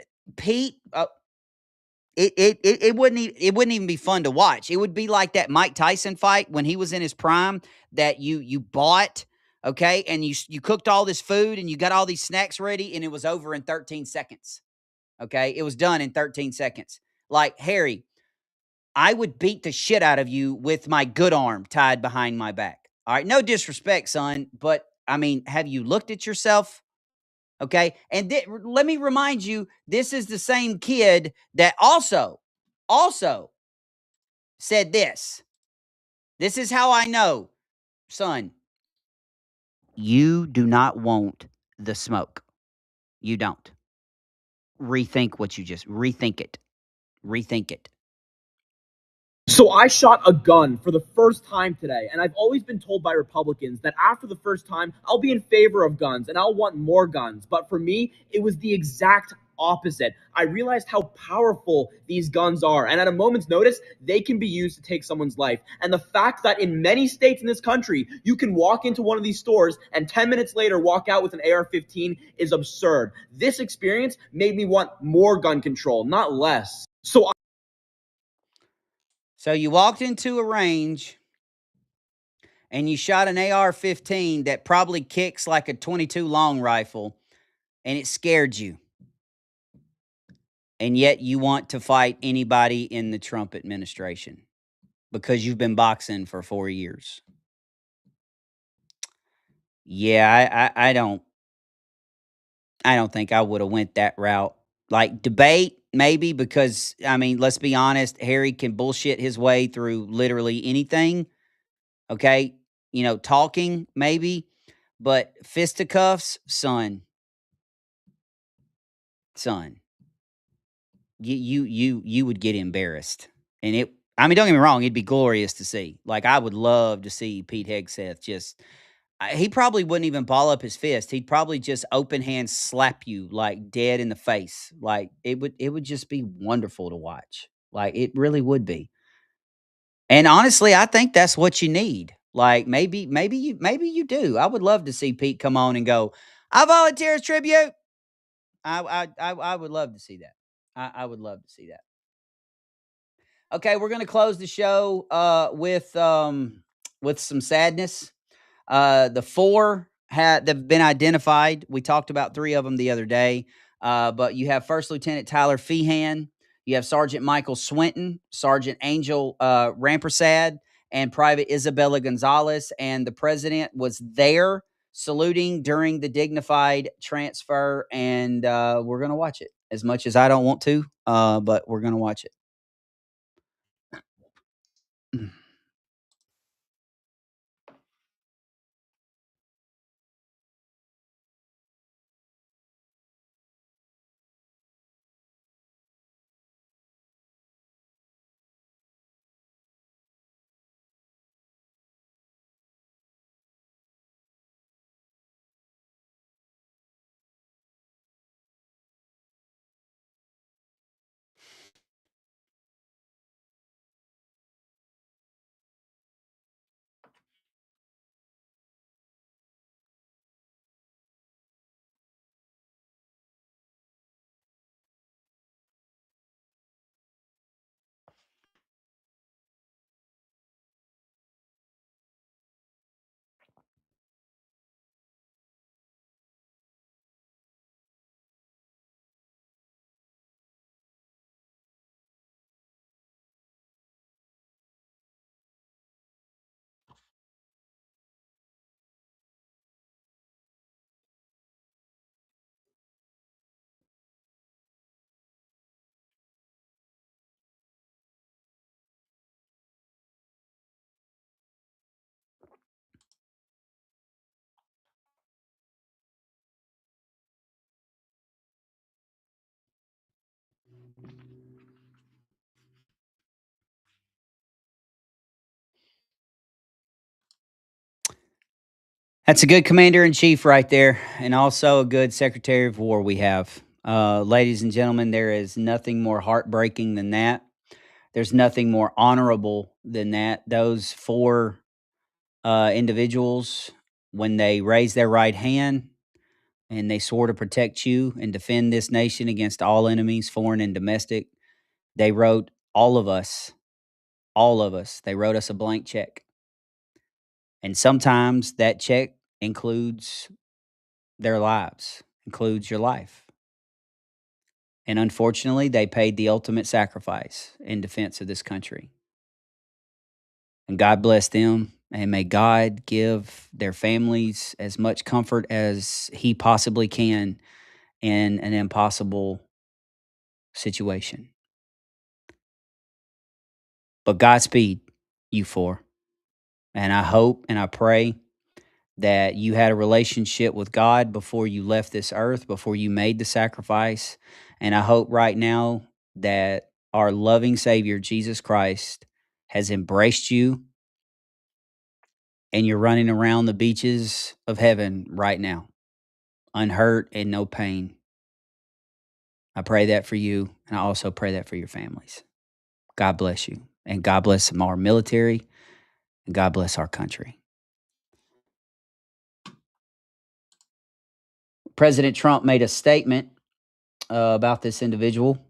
it wouldn't even be fun to watch. It would be like that Mike Tyson fight when he was in his prime that you bought. Okay, and you cooked all this food and you got all these snacks ready, and it was over in 13 seconds. Okay, it was done in 13 seconds. Like, Harry, I would beat the shit out of you with my good arm tied behind my back. All right, no disrespect, son, but have you looked at yourself? Okay, and let me remind you, this is the same kid that also said this. This is how I know, son. You do not want the smoke. You don't. Rethink it. Rethink it. So I shot a gun for the first time today, and I've always been told by Republicans that after the first time, I'll be in favor of guns and I'll want more guns. But for me, it was the exact opposite. I realized how powerful these guns are, and at a moment's notice, they can be used to take someone's life. And the fact that in many states in this country, you can walk into one of these stores and 10 minutes later walk out with an AR-15 is absurd. This experience made me want more gun control, not less. So you walked into a range and you shot an AR-15 that probably kicks like a .22 long rifle, and it scared you. And yet you want to fight anybody in the Trump administration because you've been boxing for 4 years. Yeah, I don't think I would have went that route. Like debate, maybe, because I mean, let's be honest, Harry can bullshit his way through literally anything. Okay, talking maybe, but fisticuffs, son, you would get embarrassed, and it. I mean, don't get me wrong, it'd be glorious to see. Like, I would love to see Pete Hegseth just. He probably wouldn't even ball up his fist. He'd probably just open hand slap you like dead in the face. Like it would just be wonderful to watch. Like it really would be. And honestly, I think that's what you need. Like maybe you do. I would love to see Pete come on and go, "I volunteer as tribute." I would love to see that. I would love to see that. Okay, we're gonna close the show with some sadness. The 4 that have been identified. We talked about 3 of them the other day. But you have First Lieutenant Tyler Feehan, you have Sergeant Michael Swinton, Sergeant Angel Rampersad, and Private Isabella Gonzalez. And the president was there saluting during the dignified transfer. And we're going to watch it as much as I don't want to, but we're going to watch it. That's a good commander-in-chief right there, and also a good Secretary of War we have. Ladies and gentlemen, there is nothing more heartbreaking than that. There's nothing more honorable than that. Those 4 individuals, when they raised their right hand and they swore to protect you and defend this nation against all enemies, foreign and domestic, they wrote all of us, they wrote us a blank check. And sometimes that check includes their lives, includes your life. And unfortunately, they paid the ultimate sacrifice in defense of this country. And God bless them, and may God give their families as much comfort as He possibly can in an impossible situation. But Godspeed, you 4. And I hope and I pray that you had a relationship with God before you left this earth, before you made the sacrifice. And I hope right now that our loving Savior, Jesus Christ, has embraced you, and you're running around the beaches of heaven right now, unhurt and no pain. I pray that for you, and I also pray that for your families. God bless you, and God bless our military, and God bless our country. President Trump made a statement about this individual,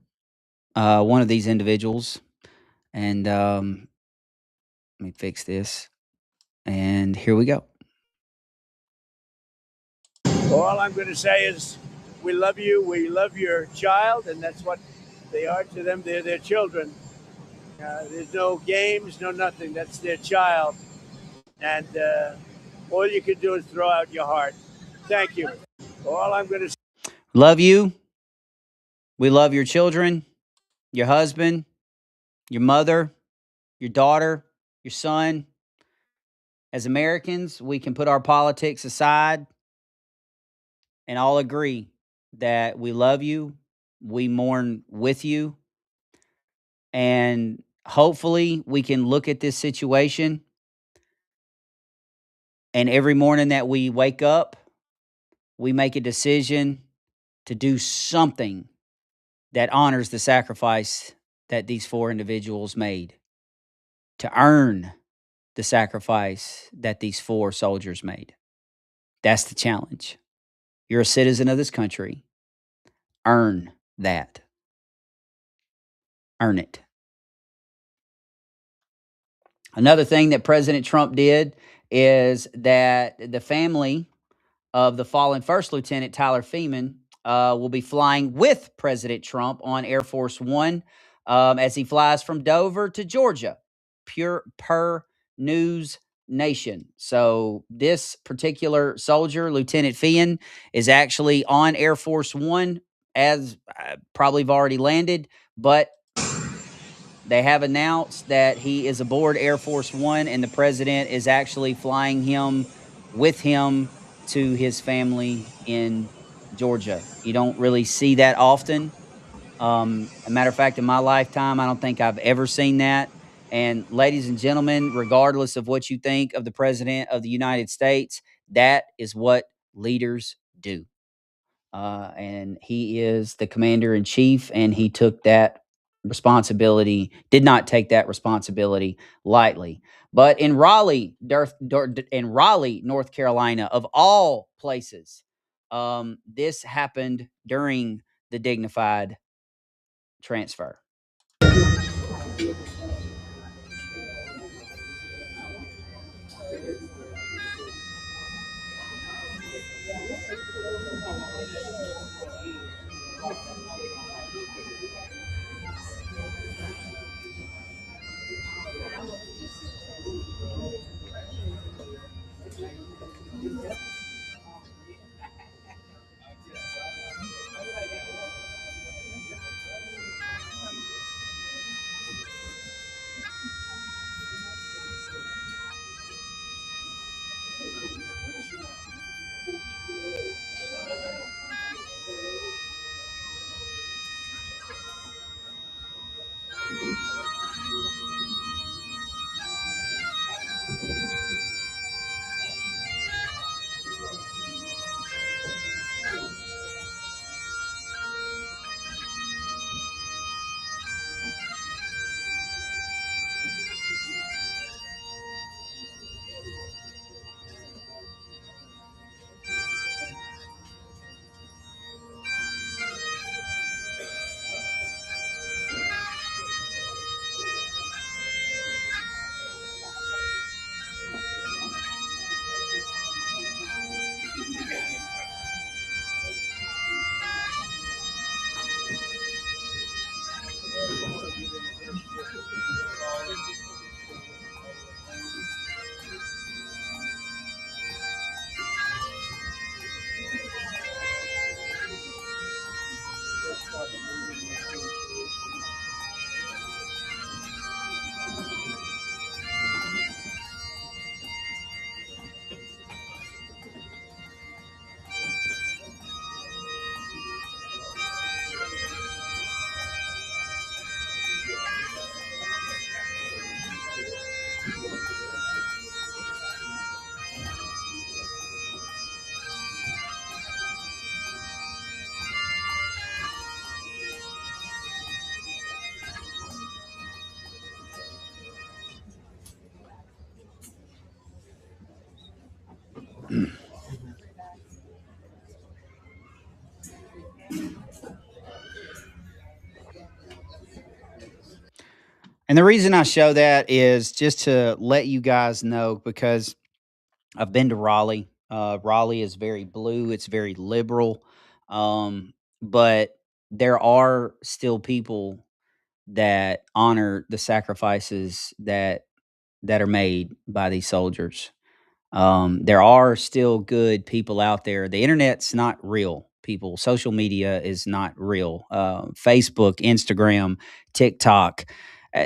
one of these individuals, and let me fix this. And here we go. Well, all I'm going to say is we love you. We love your child, and that's what they are to them. They're their children. There's no games, no nothing. That's their child. And all you can do is throw out your heart. Thank you. All I'm going to say. Love you. We love your children, your husband, your mother, your daughter, your son. As Americans, we can put our politics aside and all agree that we love you, we mourn with you, and hopefully we can look at this situation, and every morning that we wake up, we make a decision to do something that honors the sacrifice that these four individuals made, to earn the sacrifice that these four soldiers made. That's the challenge. You're a citizen of this country. Earn that. Earn it. Another thing that President Trump did is that the family of the fallen First Lieutenant Tyler Feeman will be flying with President Trump on Air Force One as he flies from Dover to Georgia, per News Nation. So this particular soldier, Lieutenant Feehan, is actually on Air Force One, as probably have already landed, but they have announced that he is aboard Air Force One, and the president is actually flying him with him to his family in Georgia. You don't really see that often. A matter of fact, in my lifetime, I don't think I've ever seen that. And ladies and gentlemen, regardless of what you think of the president of the United States, that is what leaders do. And he is the commander in chief, and he took that responsibility, did not take that responsibility lightly. But in Raleigh, North Carolina, of all places, this happened during the dignified transfer. And the reason I show that is just to let you guys know, because I've been to Raleigh. Raleigh is very blue, it's very liberal. But there are still people that honor the sacrifices that are made by these soldiers. There are still good people out there. The internet's not real, people. Social media is not real. Facebook, Instagram, TikTok,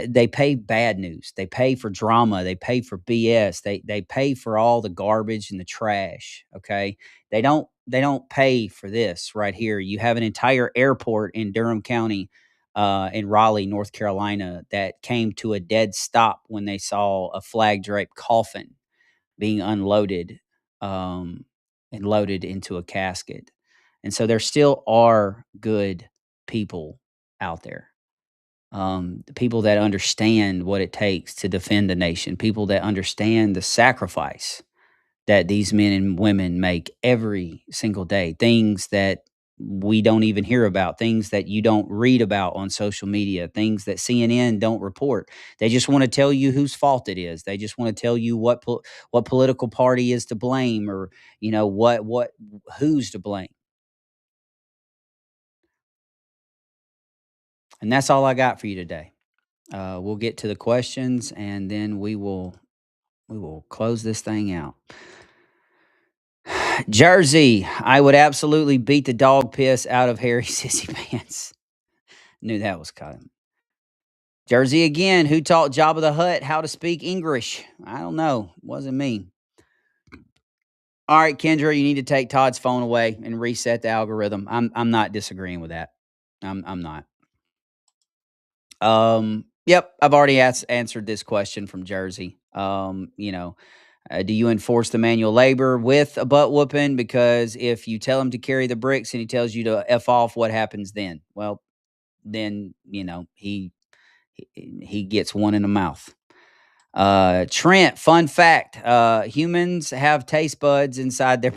they pay bad news. They pay for drama. They pay for BS. They pay for all the garbage and the trash. Okay, they don't pay for this right here. You have an entire airport in Durham County, in Raleigh, North Carolina, that came to a dead stop when they saw a flag draped coffin being unloaded, and loaded into a casket. And so there still are good people out there. The people that understand what it takes to defend the nation, people that understand the sacrifice that these men and women make every single day, things that we don't even hear about, things that you don't read about on social media, things that CNN don't report. They just want to tell you whose fault it is. They just want to tell you what political party is to blame, or who's to blame. And that's all I got for you today. We'll get to the questions, and then we will close this thing out. Jersey, I would absolutely beat the dog piss out of Harry Sissy Pants. Knew that was coming. Jersey again, who taught Jabba the Hutt how to speak English? I don't know. Wasn't me. All right, Kendra, you need to take Todd's phone away and reset the algorithm. I'm not disagreeing with that. I'm not. Yep, I've already answered this question from Jersey. Do you enforce the manual labor with a butt whooping? Because if you tell him to carry the bricks and he tells you to F off, what happens then? Well, then, he gets one in the mouth. Trent, fun fact, humans have taste buds inside their...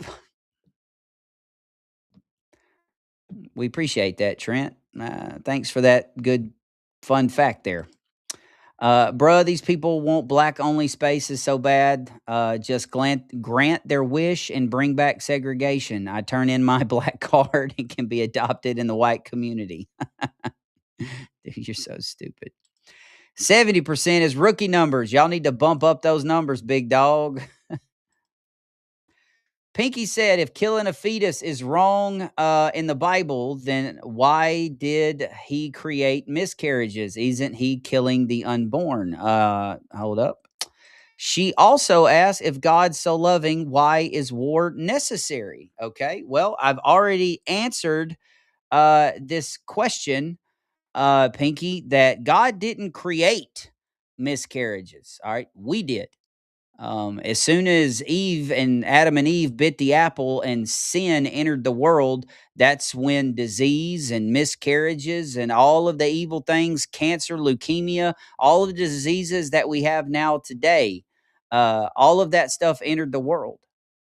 We appreciate that, Trent. Thanks for that good fun fact there. Bruh, these people want black-only spaces so bad. Just grant their wish and bring back segregation. I turn in my black card and can be adopted in the white community. Dude, you're so stupid. 70% is rookie numbers. Y'all need to bump up those numbers, big dog. Pinky said, if killing a fetus is wrong in the Bible, then why did he create miscarriages? Isn't he killing the unborn? Hold up. She also asked, if God's so loving, why is war necessary? Okay, well, I've already answered this question, Pinky, that God didn't create miscarriages. All right, we did. As soon as Adam and Eve bit the apple and sin entered the world, that's when disease and miscarriages and all of the evil things, cancer, leukemia, all of the diseases that we have now today, all of that stuff entered the world.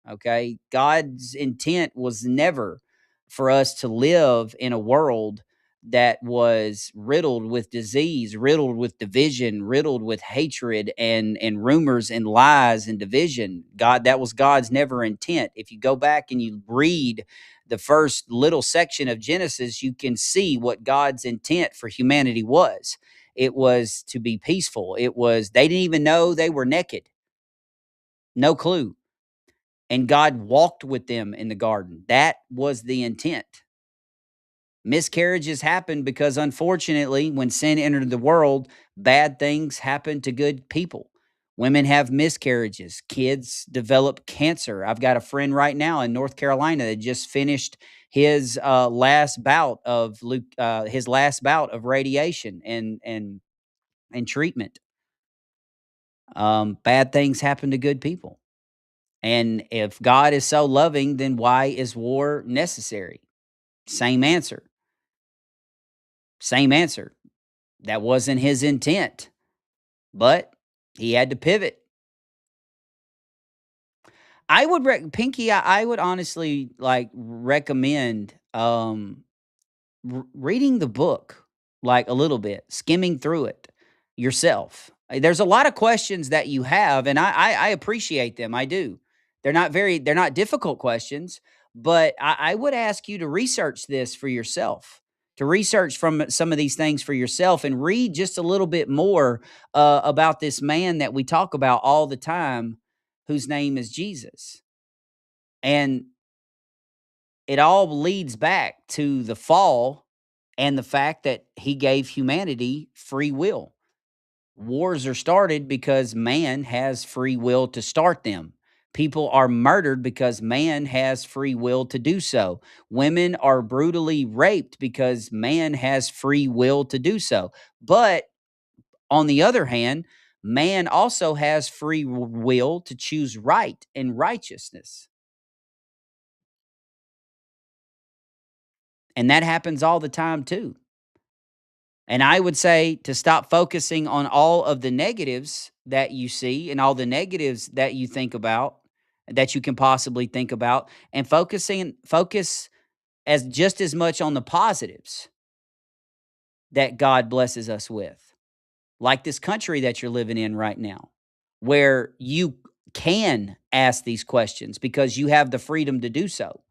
Okay. God's intent was never for us to live in a world that was riddled with disease, riddled with division, riddled with hatred and rumors and lies and division. That was God's never intent. If you go back and you read the first little section of Genesis, you can see what God's intent for humanity was. It was to be peaceful. They didn't even know they were naked. No clue. And God walked with them in the garden. That was the intent. Miscarriages happen because, unfortunately, when sin entered the world, bad things happen to good people. Women have miscarriages. Kids develop cancer. I've got a friend right now in North Carolina that just finished his last bout of radiation and treatment. Bad things happen to good people. And if God is so loving, then why is war necessary? Same answer. Same answer. That wasn't his intent, but he had to pivot. I would Pinky. I would honestly like recommend reading the book like a little bit, skimming through it yourself. There's a lot of questions that you have, and I appreciate them. I do. They're not difficult questions, but I would ask you to research this for yourself, to research from some of these things for yourself, and read just a little bit more about this man that we talk about all the time, whose name is Jesus, and it all leads back to the fall and the fact that he gave humanity free will. Wars are started because man has free will to start them. People are murdered because man has free will to do so. Women are brutally raped because man has free will to do so. But on the other hand, man also has free will to choose right and righteousness. And that happens all the time too. And I would say to stop focusing on all of the negatives that you see and all the negatives that you think about, that you can possibly think about, and focus as just as much on the positives that God blesses us with. Like this country that you're living in right now, where you can ask these questions because you have the freedom to do so.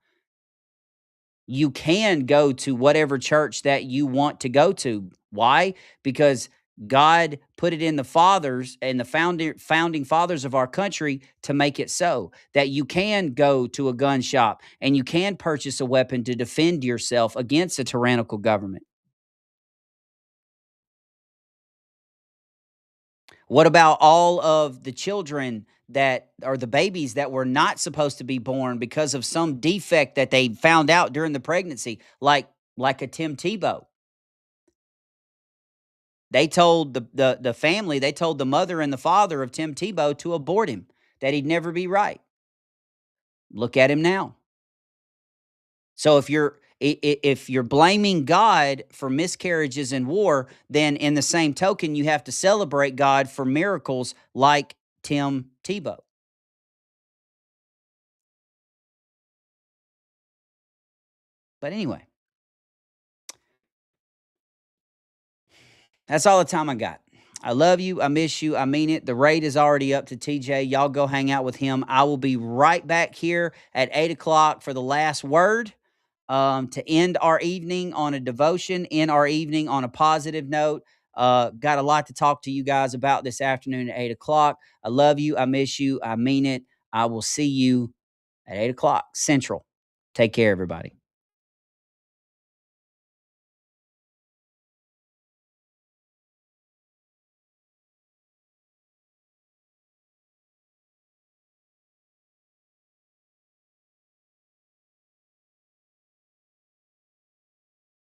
You can go to whatever church that you want to go to. Why? Because God put it in the fathers and the founding fathers of our country to make it so that you can go to a gun shop and you can purchase a weapon to defend yourself against a tyrannical government. What about all of the children that are the babies that were not supposed to be born because of some defect that they found out during the pregnancy, like a Tim Tebow? They told the family, they told the mother and the father of Tim Tebow to abort him, that he'd never be right. Look at him now. So if you're blaming God for miscarriages and war, then in the same token, you have to celebrate God for miracles like Tim Tebow. But anyway, that's all the time I got. I love you. I miss you. I mean it. The raid is already up to TJ. Y'all go hang out with him. I will be right back here at 8 o'clock for the last word, to end our evening on a devotion, end our evening on a positive note. Got a lot to talk to you guys about this afternoon at 8 o'clock. I love you. I miss you. I mean it. I will see you at 8 o'clock Central. Take care, everybody.